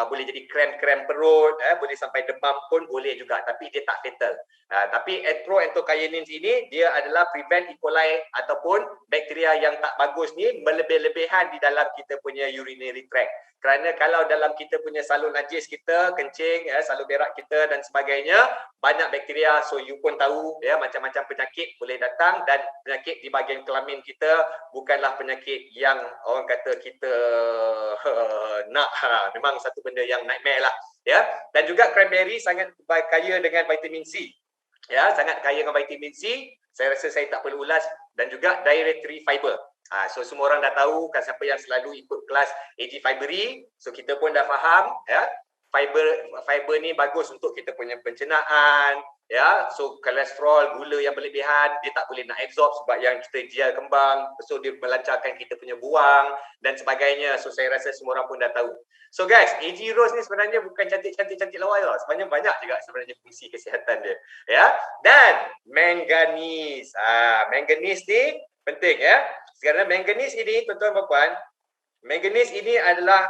boleh jadi kram perut ya, boleh sampai demam pun boleh juga, tapi dia tak fatal. Tapi pro-anthocyanins ini dia adalah prevent E. coli ataupun bakteria yang tak bagus ni berlebih-lebihan di dalam kita punya urinary tract. Kerana kalau dalam kita punya salur najis kita, kencing, ya, salur berak kita dan sebagainya, banyak bakteria. So you pun tahu ya, macam-macam penyakit boleh datang, dan penyakit di bahagian kelamin kita bukanlah penyakit yang orang kata kita nak. Memang satu benda yang nightmare lah ya. Dan juga cranberry sangat kaya dengan vitamin C. Ya, sangat kaya dengan vitamin C. Saya rasa saya tak perlu ulas, dan juga dietary fiber. So semua orang dah tahu kan, siapa yang selalu ikut kelas AG Fibery, so kita pun dah faham ya, fiber ni bagus untuk kita punya pencernaan ya. So kolesterol, gula yang berlebihan dia tak boleh nak absorb sebab yang kita jial kembang, so dia melancarkan kita punya buang dan sebagainya. So saya rasa semua orang pun dah tahu. So guys, AG Rose ni sebenarnya bukan cantik-cantik lawa tau. Sebenarnya banyak juga sebenarnya fungsi kesihatan dia ya. Dan manganese. Manganese ni penting ya. Sekarang manganese ini tuan-tuan dan puan, manganese ini adalah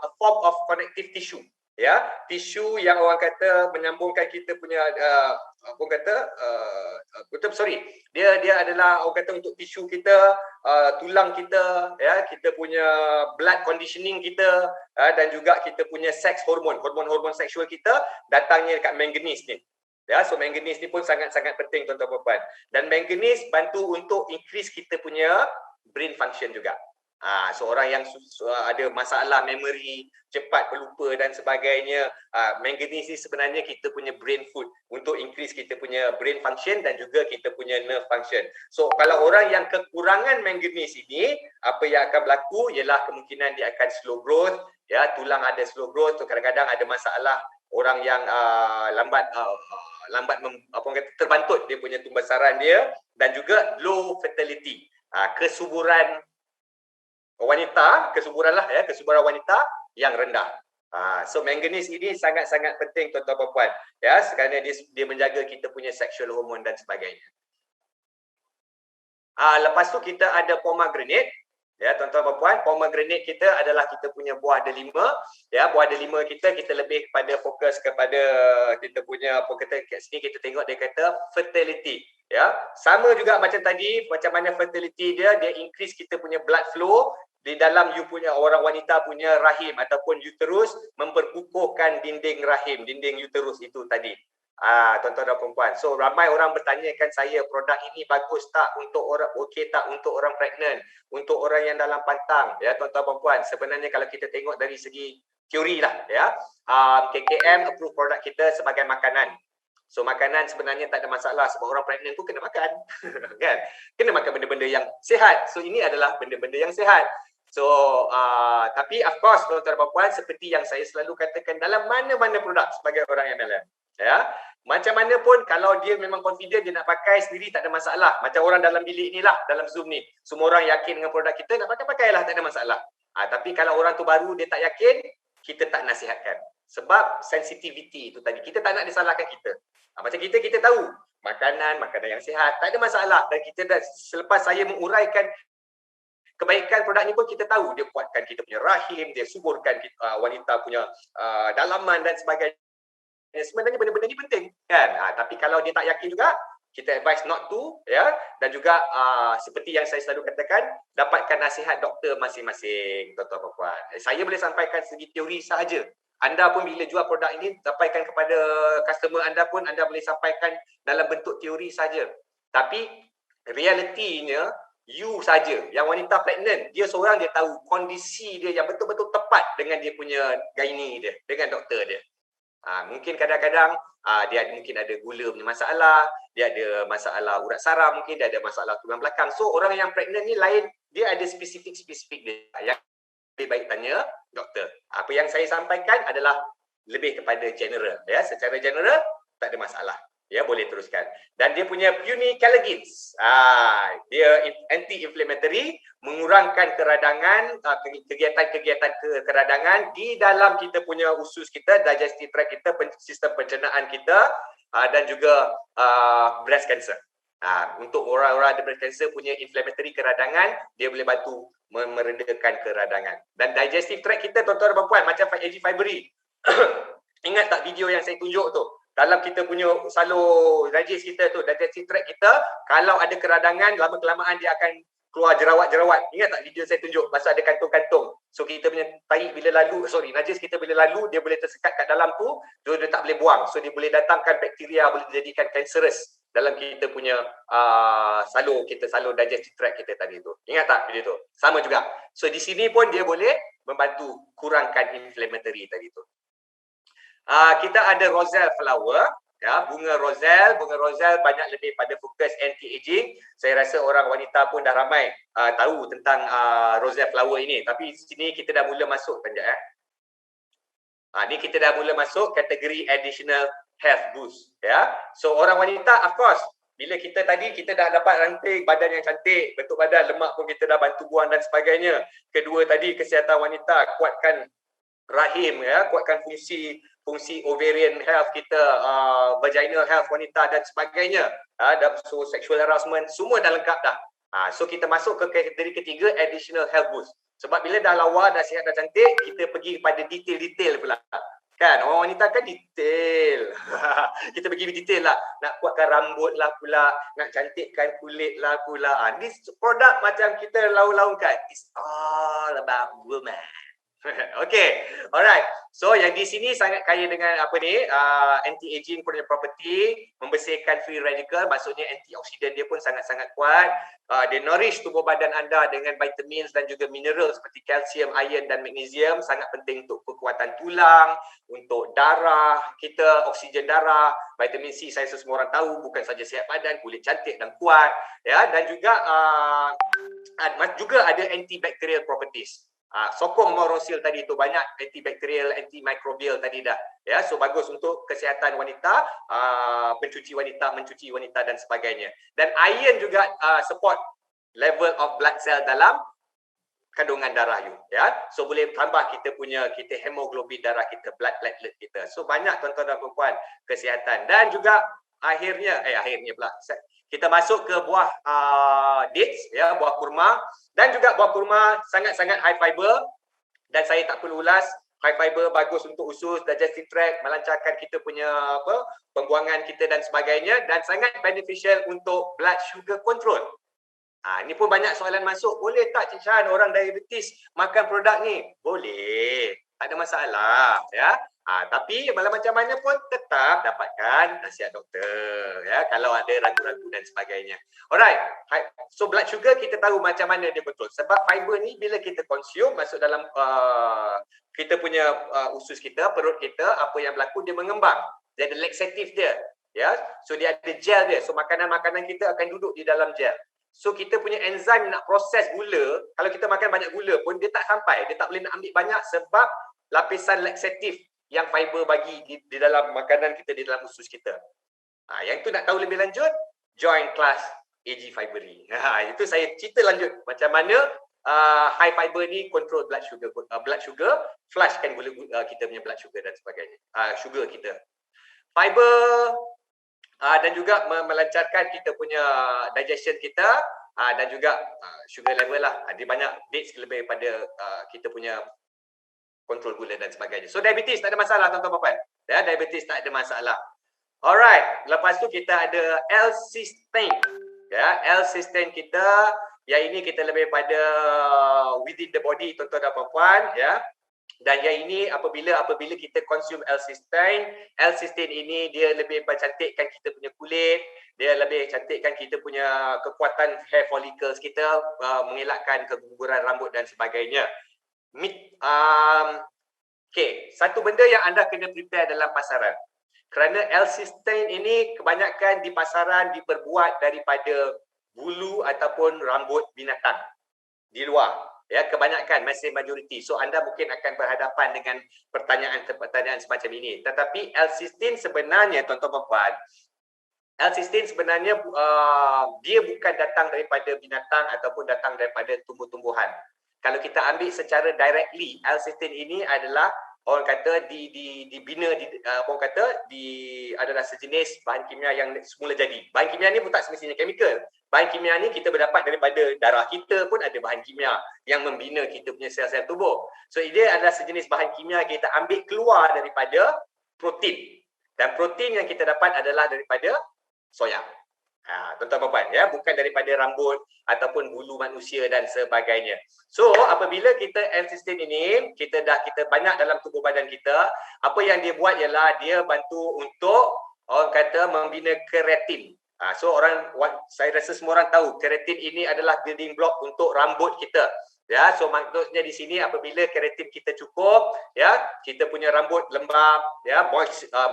a form of connective tissue ya, tisu yang orang kata menyambungkan kita punya dia adalah orang kata untuk tisu kita, tulang kita ya, kita punya blood conditioning kita, dan juga kita punya sex hormon seksual kita datangnya dekat manganese ni. Ya, so manganese ni pun sangat-sangat penting tuan-tuan dan puan. Dan manganese bantu untuk increase kita punya brain function juga. So orang yang ada masalah memory, cepat pelupa dan sebagainya, manganese ni sebenarnya kita punya brain food untuk increase kita punya brain function dan juga kita punya nerve function. So kalau orang yang kekurangan manganese ini, apa yang akan berlaku ialah kemungkinan dia akan slow growth, ya, tulang ada slow growth, so kadang-kadang ada masalah orang yang lambat terbantut dia punya tumbesaran dia, dan juga low fertility, kesuburan wanita, kesuburan wanita yang rendah. So manganese ini sangat-sangat penting tuan-tuan dan puan, ya, kerana dia menjaga kita punya sexual hormone dan sebagainya. Lepas tu kita ada pomegranate. Ya, tuan-tuan dan puan, pomegranate kita adalah kita punya buah delima. Ya, buah delima kita lebih kepada fokus kepada kita punya, kat sini kita tengok dia kata fertility. Ya, sama juga macam tadi, macam mana fertility dia increase kita punya blood flow di dalam you punya orang wanita punya rahim ataupun uterus, memperkukuhkan dinding rahim, dinding uterus itu tadi. Tuan-tuan dan perempuan. So ramai orang bertanyakan saya, produk ini bagus tak untuk orang, okey tak untuk orang pregnant, untuk orang yang dalam pantang, ya tuan-tuan dan perempuan. Sebenarnya kalau kita tengok dari segi teori lah, ya, KKM approve produk kita sebagai makanan. So makanan sebenarnya tak ada masalah sebab orang pregnant pun kena makan. Kan? Kena makan benda-benda yang sihat. So ini adalah benda-benda yang sihat. So tapi of course tuan-tuan dan perempuan, seperti yang saya selalu katakan dalam mana-mana produk sebagai orang MLM, ya, macam mana pun kalau dia memang confident dia nak pakai sendiri, tak ada masalah. Macam orang dalam bilik ni lah, dalam Zoom ni, semua orang yakin dengan produk kita, nak pakai-pakailah, tak ada masalah. Tapi kalau orang tu baru, dia tak yakin, kita tak nasihatkan. Sebab sensitivity itu tadi, kita tak nak disalahkan kita. Macam kita tahu makanan yang sihat, tak ada masalah. Dan kita dah, selepas saya menguraikan kebaikan produk ni pun, kita tahu dia kuatkan kita punya rahim, dia suburkan wanita punya dalaman dan sebagainya. Sebenarnya benda-benda ni penting, kan? Tapi kalau dia tak yakin juga, kita advise not to, ya. Dan juga seperti yang saya selalu katakan, dapatkan nasihat doktor masing-masing, tuan-tuan dan puan. Saya boleh sampaikan segi teori sahaja. Anda pun bila jual produk ini, sampaikan kepada customer anda pun, anda boleh sampaikan dalam bentuk teori saja. Tapi realitinya, you saja, yang wanita pregnant, dia seorang dia tahu kondisi dia yang betul-betul tepat dengan dia punya gynae dia, dengan doktor dia. Mungkin kadang-kadang dia mungkin ada gula punya masalah, dia ada masalah urat saraf, mungkin dia ada masalah tulang belakang. So orang yang pregnant ni lain, dia ada spesifik dia. Yang lebih baik tanya doktor. Apa yang saya sampaikan adalah lebih kepada general, ya, secara general tak ada masalah. Ya, boleh teruskan. Dan dia punya punicalagins. Dia anti-inflammatory, mengurangkan keradangan, kegiatan-kegiatan keradangan di dalam kita punya usus kita, digestive tract kita, sistem pencernaan kita, dan juga breast cancer. Untuk orang-orang ada breast cancer punya inflammatory keradangan, dia boleh bantu meredakan keradangan. Dan digestive tract kita, tuan-tuan dan puan, macam AG Fibery. Ingat tak video yang saya tunjuk tu? Dalam kita punya salur digestive kita tu, digestive tract kita, kalau ada keradangan, lama-kelamaan dia akan keluar jerawat-jerawat. Ingat tak video saya tunjuk pasal ada kantung-kantung? So kita punya tahi bila lalu, najis kita bila lalu, dia boleh tersekat kat dalam tu, dia tak boleh buang. So dia boleh datangkan bakteria, boleh jadikan cancerous dalam kita punya salur digestive tract kita tadi tu. Ingat tak video tu? Sama juga. So di sini pun dia boleh membantu kurangkan inflammatory tadi tu. Kita ada roselle flower, ya, bunga roselle banyak lebih pada fokus anti-aging. Saya rasa orang wanita pun dah ramai tahu tentang roselle flower ini. Tapi di sini kita dah mula masuk ni kita dah mula masuk kategori additional health boost, ya. So orang wanita, of course, bila kita dah dapat ranting badan yang cantik, bentuk badan, lemak pun kita dah bantu buang dan sebagainya. Kedua tadi, kesihatan wanita, kuatkan rahim, ya, kuatkan fungsi ovarian health kita, vaginal health wanita dan sebagainya, dan so sexual harassment, semua dah lengkap dah. So kita masuk ke kategori ketiga, additional health boost. Sebab bila dah lawa, dah sihat, dah cantik, kita pergi kepada detail-detail pula. Kan, orang wanita kan detail. Kita pergi detail lah, nak kuatkan rambut lah pula, nak cantikkan kulit lah pula. This produk macam kita laung-laungkan, it's all about woman. Okay, alright. So yang di sini sangat kaya dengan apa ni, anti-aging punya property, membersihkan free radical, maksudnya antioksidan dia pun sangat-sangat kuat. Dia nourish tubuh badan anda dengan vitamins dan juga mineral seperti kalsium, iron dan magnesium, sangat penting untuk kekuatan tulang, untuk darah kita, oksigen darah. Vitamin C saya semua orang tahu bukan saja sihat badan, kulit cantik dan kuat, ya, dan juga ada antibacterial properties. Sokong morosil tadi tu banyak antibacterial, antimicrobial tadi dah, ya, so bagus untuk kesihatan wanita, pencuci wanita, mencuci wanita dan sebagainya. Dan iron juga support level of blood cell dalam kandungan darah you, ya, so boleh tambah kita hemoglobin darah kita, blood platelet kita. So banyak tuan-tuan dan puan kesihatan. Dan juga akhirnya pula kita masuk ke buah dates, ya, buah kurma. Dan juga buah kurma sangat-sangat high fiber, dan saya tak perlu ulas, high fiber bagus untuk usus, digestive tract, melancarkan kita punya pembuangan kita dan sebagainya, dan sangat beneficial untuk blood sugar control. Ini pun banyak soalan masuk, boleh tak Cik Shan orang diabetes makan produk ni? Boleh, tak ada masalah, ya. Tapi macam mana pun tetap dapatkan nasihat doktor, ya, kalau ada ragu-ragu dan sebagainya. Alright, so blood sugar kita tahu macam mana dia control. Sebab fiber ni bila kita consume masuk dalam kita punya usus kita, perut kita, apa yang berlaku, dia mengembang. Dia ada laxative dia, ya. So dia ada gel dia. So makanan-makanan kita akan duduk di dalam gel. So kita punya enzim nak proses gula, kalau kita makan banyak gula pun dia tak sampai, dia tak boleh nak ambil banyak sebab lapisan laxative yang fiber bagi di dalam makanan kita, di dalam usus kita. Yang tu nak tahu lebih lanjut, join kelas AG Fibery. Itu saya cerita lanjut macam mana high fiber ni control blood sugar, flushkan gula kita punya blood sugar dan sebagainya. Sugar kita. Fiber dan juga melancarkan kita punya digestion kita, dan juga sugar level lah. Dia banyak dates lebih pada kita punya kontrol gula dan sebagainya. So diabetes tak ada masalah tuan-tuan puan. Ya, diabetes tak ada masalah. Alright, lepas tu kita ada L-cysteine. Ya, L-cysteine kita, yang ini kita lebih pada within the body tuan-tuan dan puan, ya. Dan yang ini apabila kita consume L-cysteine ini dia lebih mencantikkan kita punya kulit, dia lebih cantikkan kita punya kekuatan hair follicles kita, mengelakkan keguguran rambut dan sebagainya. Satu benda yang anda kena prepare dalam pasaran. Kerana L-cysteine ini kebanyakan di pasaran diperbuat daripada bulu ataupun rambut binatang di luar. Ya, kebanyakan, masih majoriti. So anda mungkin akan berhadapan dengan pertanyaan semacam ini. Tetapi L-cysteine sebenarnya tuan-tuan puan, L-cysteine sebenarnya dia bukan datang daripada binatang ataupun datang daripada tumbuh-tumbuhan. Kalau kita ambil secara directly, L-cysteine ini adalah orang kata dibina, orang kata adalah sejenis bahan kimia yang semula jadi. Bahan kimia ni pun tak semestinya chemical. Bahan kimia ni kita berdapat daripada darah kita pun ada bahan kimia yang membina kita punya sel-sel tubuh. So dia adalah sejenis bahan kimia kita ambil keluar daripada protein. Dan protein yang kita dapat adalah daripada soya. Tuan-tuan puan, ya, bukan daripada rambut ataupun bulu manusia dan sebagainya. So apabila kita L-cysteine ini kita banyak dalam tubuh badan kita, apa yang dia buat ialah dia bantu untuk orang kata membina keratin. So saya rasa semua orang tahu keratin ini adalah building block untuk rambut kita. Ya, so maksudnya di sini apabila keratin kita cukup, ya, kita punya rambut lembap, ya,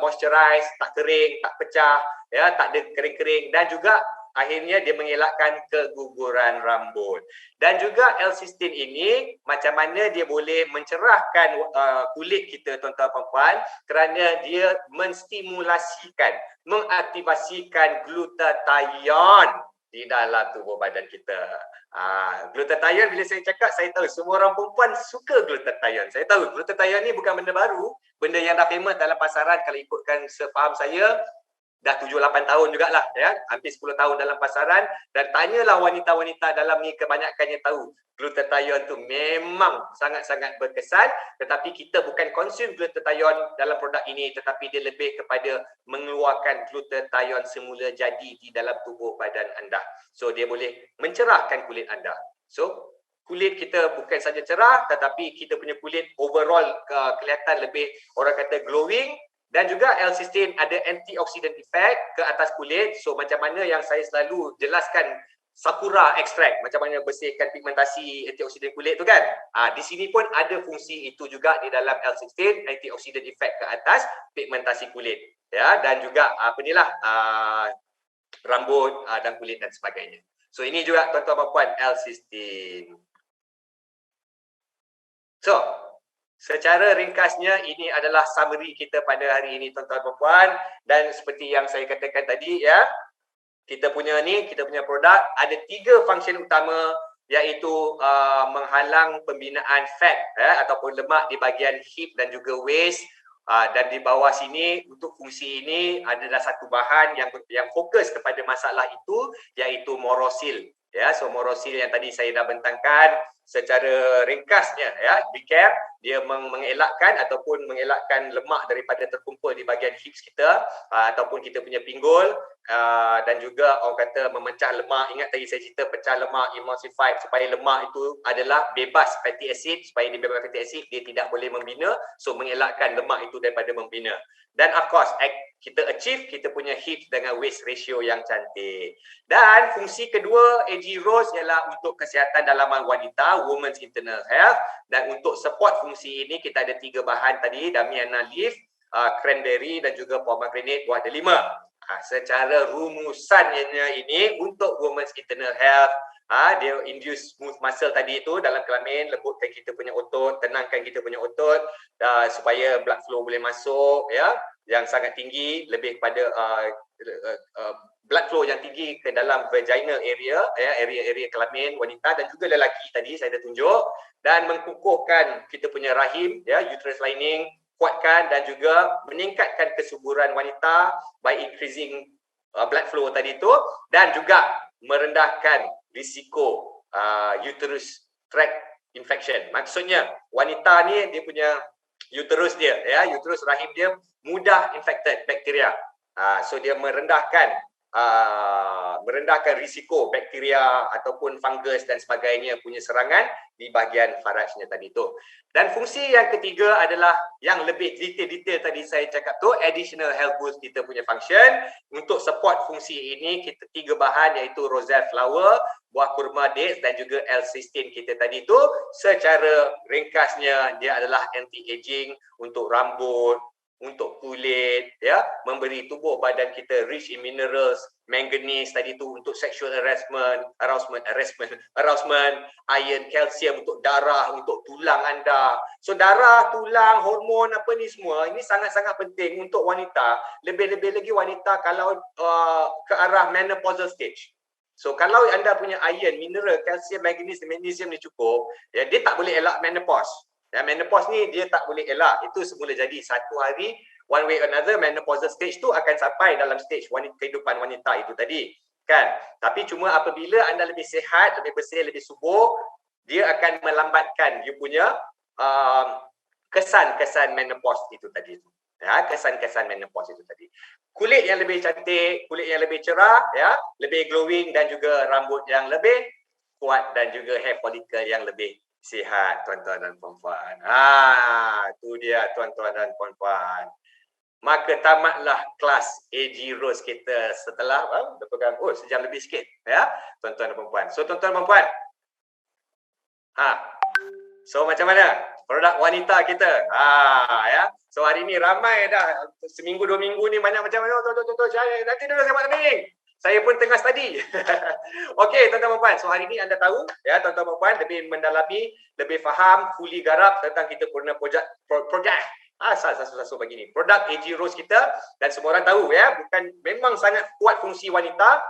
moisturize, tak kering, tak pecah, ya, tak ada kering-kering, dan juga akhirnya dia mengelakkan keguguran rambut. Dan juga L-cysteine ini macam mana dia boleh mencerahkan kulit kita tuan-tuan dan puan, kerana dia menstimulasikan, mengaktivasikan glutathione di dalam tubuh badan kita. Glutathione, bila saya cakap, saya tahu semua orang perempuan suka glutathione. Saya tahu glutathione ni bukan benda baru, benda yang dah famous dalam pasaran. Kalau ikutkan sefaham saya, dah 7-8 tahun jugalah, ya, hampir 10 tahun dalam pasaran. Dan tanyalah wanita-wanita dalam ni, kebanyakannya tahu glutathione tu memang sangat-sangat berkesan. Tetapi kita bukan konsum glutathione dalam produk ini, tetapi dia lebih kepada mengeluarkan glutathione semula jadi di dalam tubuh badan anda. So dia boleh mencerahkan kulit anda. So kulit kita bukan saja cerah tetapi kita punya kulit overall kelihatan lebih orang kata glowing. Dan juga L-cysteine ada antioxidant effect ke atas kulit. So macam mana yang saya selalu jelaskan Sakura extract, macam mana bersihkan pigmentasi antioksidan kulit tu kan. Di sini pun ada fungsi itu juga di dalam L-cysteine, antioxidant effect ke atas pigmentasi kulit. Ya, dan juga apa ni lah, rambut dan kulit dan sebagainya. So ini juga tuan-tuan dan puan L-cysteine. So, secara ringkasnya ini adalah summary kita pada hari ini tuan-tuan dan puan, dan seperti yang saya katakan tadi ya, kita punya produk ada 3 function utama, iaitu menghalang pembinaan fat ataupun lemak di bahagian hip dan juga waist. Dan di bawah sini untuk fungsi ini adalah satu bahan yang fokus kepada masalah itu, iaitu morosil. Ya, so morosil yang tadi saya dah bentangkan secara ringkasnya ya, recap, dia mengelakkan ataupun mengelakkan lemak daripada terkumpul di bahagian hips kita ataupun kita punya pinggul, dan juga orang kata memecah lemak. Ingat tadi saya cerita pecah lemak, emulsified, supaya lemak itu adalah bebas fatty acid, supaya dia bebas fatty acid dia tidak boleh membina, so mengelakkan lemak itu daripada membina. Dan of course kita achieve kita punya hips dengan waist ratio yang cantik. Dan fungsi kedua AG Rose ialah untuk kesihatan dalaman wanita, women's internal health. Dan untuk support fungsi ini kita ada 3 bahan tadi, Damiana leaf, cranberry dan juga pomegranate buah delima. Secara rumusannya ini untuk women's internal health, dia induce smooth muscle tadi itu dalam kelamin, lembutkan kita punya otot, tenangkan kita punya otot, supaya blood flow boleh masuk ya, yang sangat tinggi, lebih kepada blood flow yang tinggi ke dalam vaginal area ya, area kelamin wanita dan juga lelaki tadi saya dah tunjuk, dan mengukuhkan kita punya rahim ya, uterus lining, kuatkan dan juga meningkatkan kesuburan wanita by increasing blood flow tadi itu, dan juga merendahkan risiko uterus tract infection. Maksudnya wanita ni dia punya uterus dia ya, uterus rahim dia mudah infected bakteria. So dia merendahkan risiko bakteria ataupun fungus dan sebagainya punya serangan di bahagian farajnya tadi tu. Dan fungsi yang ketiga adalah yang lebih detail-detail tadi saya cakap tu, additional health boost kita punya function. Untuk support fungsi ini kita 3 bahan, iaitu roselle flower, buah kurma dates dan juga L-cysteine kita tadi tu. Secara ringkasnya dia adalah anti-aging, untuk rambut, untuk kulit ya, memberi tubuh badan kita rich in minerals, manganese tadi tu untuk sexual arousement, iron, kalsium untuk darah, untuk tulang anda. So darah, tulang, hormon apa ni semua ini sangat-sangat penting untuk wanita, lebih-lebih lagi wanita kalau ke arah menopausal stage. So kalau anda punya iron, mineral, kalsium, manganese, magnesium ni cukup, ya, dia tak boleh elak menopause. Dan menopause ni dia tak boleh elak. Itu semula jadi satu hari, one way or another, menopausal stage tu akan sampai dalam stage kehidupan wanita itu tadi. Kan? Tapi cuma apabila anda lebih sihat, lebih bersih, lebih subur, dia akan melambatkan you punya kesan-kesan menopause itu tadi. Ya, kesan-kesan menopause itu tadi. Kulit yang lebih cantik, kulit yang lebih cerah, ya, lebih glowing dan juga rambut yang lebih kuat dan juga hair follicle yang lebih sihat, tuan-tuan dan puan-puan. Tu dia tuan-tuan dan puan-puan. Maka tamatlah kelas AG Rose kita setelah sejam lebih sikit ya, tuan-tuan dan puan-puan. So tuan-tuan dan puan-puan, so macam mana produk wanita kita? Ya. So hari ni ramai dah, seminggu 2 minggu ni banyak macam mana nanti dulu saya buat training. Saya pun tengah study. Okey, tuan-tuan dan puan. So hari ni anda tahu ya, tuan-tuan dan puan, lebih mendalami, lebih faham, fully garap tentang kita punya produk susah bagi ni. Produk AG Rose kita, dan semua orang tahu ya, bukan, memang sangat kuat fungsi wanita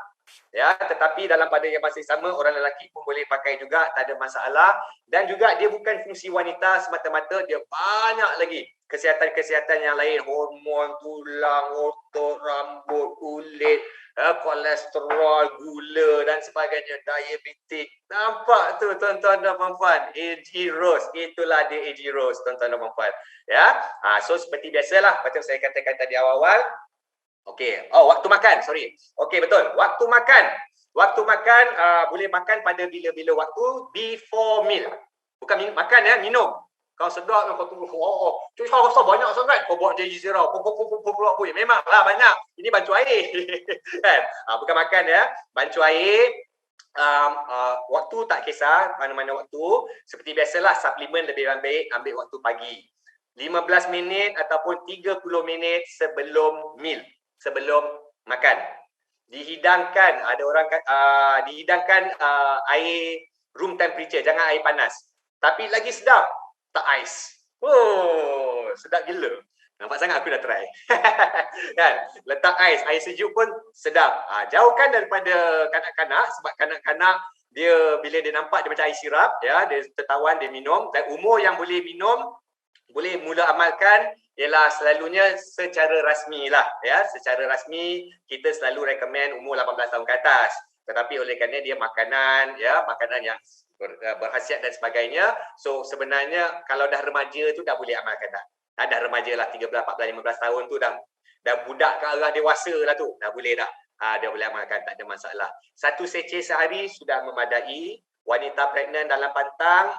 ya, tetapi dalam pada yang masih sama orang lelaki pun boleh pakai juga, tak ada masalah. Dan juga dia bukan fungsi wanita semata-mata, dia banyak lagi kesihatan-kesihatan yang lain, hormon, tulang, otot, rambut, kulit, kolesterol, gula dan sebagainya, diabetik. Nampak tu tuan-tuan dan puan-puan, AG Rose, itulah dia AG Rose tuan-tuan dan puan-puan ya. So seperti biasalah macam saya katakan tadi awal-awal. Okey, waktu makan, sorry. Okey, betul. Waktu makan. Waktu makan boleh makan pada bila-bila waktu before meal. Bukan makan ya, minum. Kau sedap kau tu. Tu rasa banyak sangat kau buat JG Sera. Memanglah banyak. Ini bancu air. Kan? Bukan makan ya. Bancu air. Waktu tak kisah mana-mana waktu. Seperti biasalah suplemen lebih baik ambil waktu pagi. 15 minit ataupun 30 minit sebelum meal. Sebelum makan. Dihidangkan, ada orang dihidangkan air room temperature, jangan air panas. Tapi lagi sedap, tak ais. Oh, sedap gila. Nampak sangat aku dah try. Kan? Letak ais, air sejuk pun sedap. Jauhkan daripada kanak-kanak sebab kanak-kanak dia bila dia nampak dia macam air sirap, ya, dia tertawan dia minum, dan umur yang boleh minum boleh mula amalkan ialah selalunya secara rasmi lah, ya, secara rasmi kita selalu recommend umur 18 tahun ke atas. Tetapi oleh kerana dia makanan, ya, makanan yang berkhasiat dan sebagainya, so sebenarnya kalau dah remaja tu dah boleh amalkan dah. Dah remaja lah 13, 14, 15 tahun tu dah budak ke arah dewasa lah tu, dah boleh dah. Dia boleh amalkan, tak ada masalah. 1 seceh sehari sudah memadai. Wanita pregnant dalam pantang,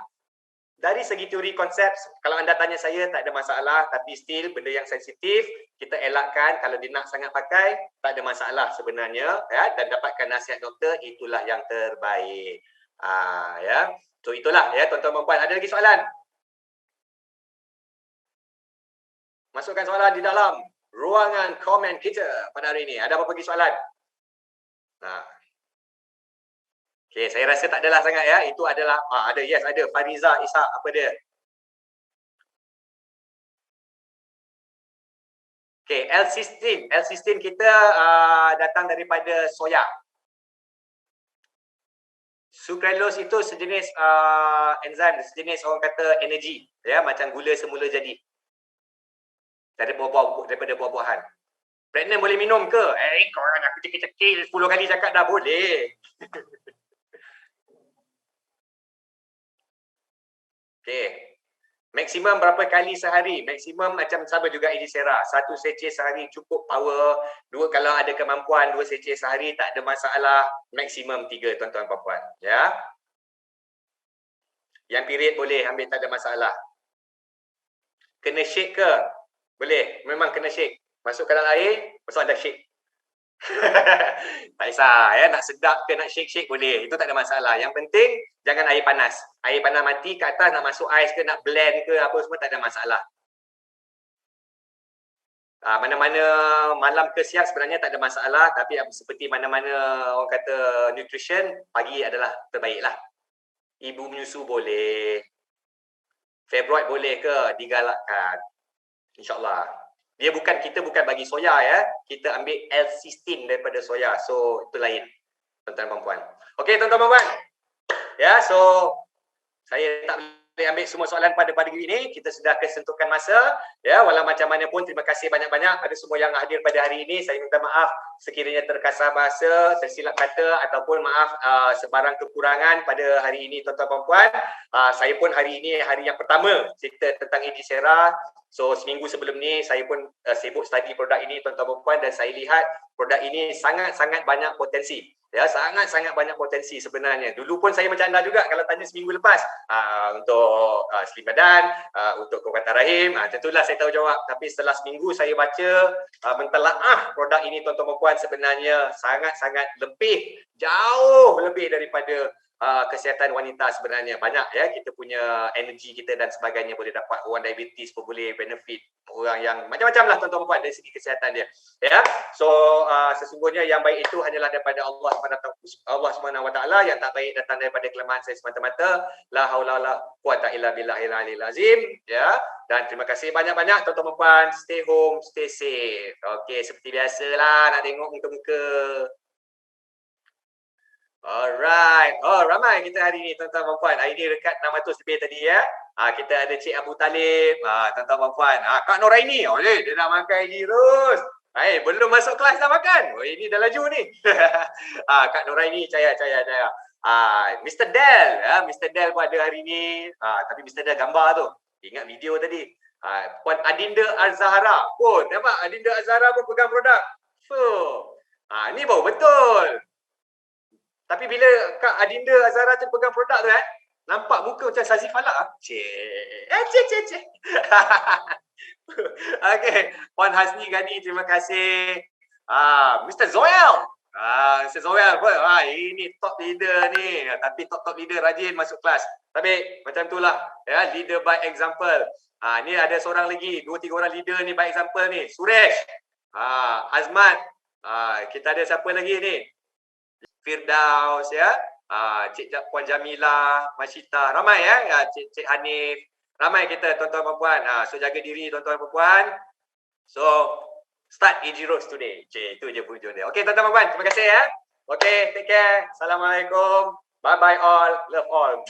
dari segi teori konsep, kalau anda tanya saya tak ada masalah, tapi still benda yang sensitif kita elakkan. Kalau dia nak sangat pakai, tak ada masalah sebenarnya, ya, dan dapatkan nasihat doktor, itulah yang terbaik. Ya. So itulah ya tuan-tuan dan puan. Ada lagi soalan? Masukkan soalan di dalam ruangan komen kita pada hari ini. Ada apa lagi soalan? Okay, saya rasa tak adalah sangat ya. Itu adalah, ada, yes, ada. Fariza Ishak, apa dia? Okay, L-cysteine. L-cysteine kita datang daripada soya. Sucralose itu sejenis enzim, sejenis orang kata energi. Ya, macam gula semula jadi. Daripada buah-buahan. Pregnant boleh minum ke? Kau aku cekil-cekil 10 kali cakap dah boleh. Okay. Maksimum berapa kali sehari? Maksimum macam sama juga Elisera. 1 seceh sehari cukup power. 2 kalau ada kemampuan 2 seceh sehari tak ada masalah. Maksimum 3 tuan-tuan dan puan. Ya. Yang period boleh ambil, tak ada masalah. Kena shake ke? Boleh. Memang kena shake. Masukkan dalam air, masuk anda shake. Tak kisah ya, nak sedap ke nak shake-shake boleh, itu tak ada masalah. Yang penting jangan air panas. Air panas mati ke atas, nak masuk ais ke, nak blend ke apa semua tak ada masalah. Mana-mana malam ke siang sebenarnya tak ada masalah, tapi seperti mana-mana orang kata nutrition, pagi adalah terbaik lah. Ibu menyusu boleh, fibroid boleh ke, digalakkan, insyaAllah. Kita bukan bagi soya ya. Kita ambil L-cysteine daripada soya. So itu lain. Tuan-tuan dan puan. Okey tuan-tuan dan puan. Ya, so saya tak boleh ambil semua soalan pada pagi ini. Kita sudah kesentuhkan masa. Ya, walau macam mana pun terima kasih banyak-banyak pada semua yang hadir pada hari ini. Saya minta maaf sekiranya terkasar bahasa, tersilap kata ataupun maaf sebarang kekurangan pada hari ini tuan-tuan dan puan. Saya pun hari ini hari yang pertama cerita tentang Edisera. So seminggu sebelum ni saya pun sibuk study produk ini tuan-tuan dan puan, dan saya lihat produk ini sangat-sangat banyak potensi. Ya, sangat-sangat banyak potensi sebenarnya. Dulu pun saya macam anda juga kalau tanya seminggu lepas untuk slim badan, untuk kekuatan rahim, tentulah saya tahu jawab. Tapi setelah seminggu saya baca, mentelaah produk ini tuan-tuan dan puan, sebenarnya sangat-sangat lebih, jauh lebih daripada kesihatan wanita sebenarnya. Banyak ya, kita punya energi kita dan sebagainya boleh dapat. Orang diabetes pun boleh benefit, orang yang macam-macam lah tuan-tuan dan puan dari segi kesihatan dia. Ya, so sesungguhnya yang baik itu hanyalah daripada Allah SWT. Yang tak baik datang daripada kelemahan saya semata-mata. La haula wala quwata illa billahil aliyil azim. Ya, dan terima kasih banyak-banyak tuan-tuan dan puan. Stay home, stay safe. Okey, seperti biasalah nak tengok muka-muka. Alright. Oh, ramai kita hari ni tuan-tuan dan puan. Hari ni dekat 600 lebih tadi ya. Kita ada Cik Abu Talib, tuan-tuan dan puan. Kak Noraini, dia dah makan ini terus. Belum masuk kelas dah makan. Ini dah laju ni. Kak Noraini, Caya. Mr. Del, Mr. Del pun ada hari ni. Tapi Mr. Del gambar tu. Ingat video tadi. Puan Adinda Azhara pun. Nampak Adinda Azhara pun pegang produk. So, ni baru betul. Tapi bila Kak Adinda Azara tu pegang produk tu nampak muka macam Sazif Falak. Cik. Okey, Puan Hasni Gani, terima kasih. Mr. Zoel. Mr. Zoel pun. Ini top leader ni. Tapi top leader rajin masuk kelas. Tapi macam itulah, ya, leader by example. Ni ada seorang lagi, 2-3 orang leader ni by example ni. Suresh, Azmat, kita ada siapa lagi ni? Firdaus, ya. Puan Jamila, Masyita, ramai ya. Cik Hanif, ramai kita tuan-tuan dan puan. So jaga diri tuan-tuan dan puan. So start AG Rose today. Itu je pujian dia. Okey tuan-tuan dan puan, terima kasih ya. Okey, take care. Assalamualaikum. Bye bye all. Love all.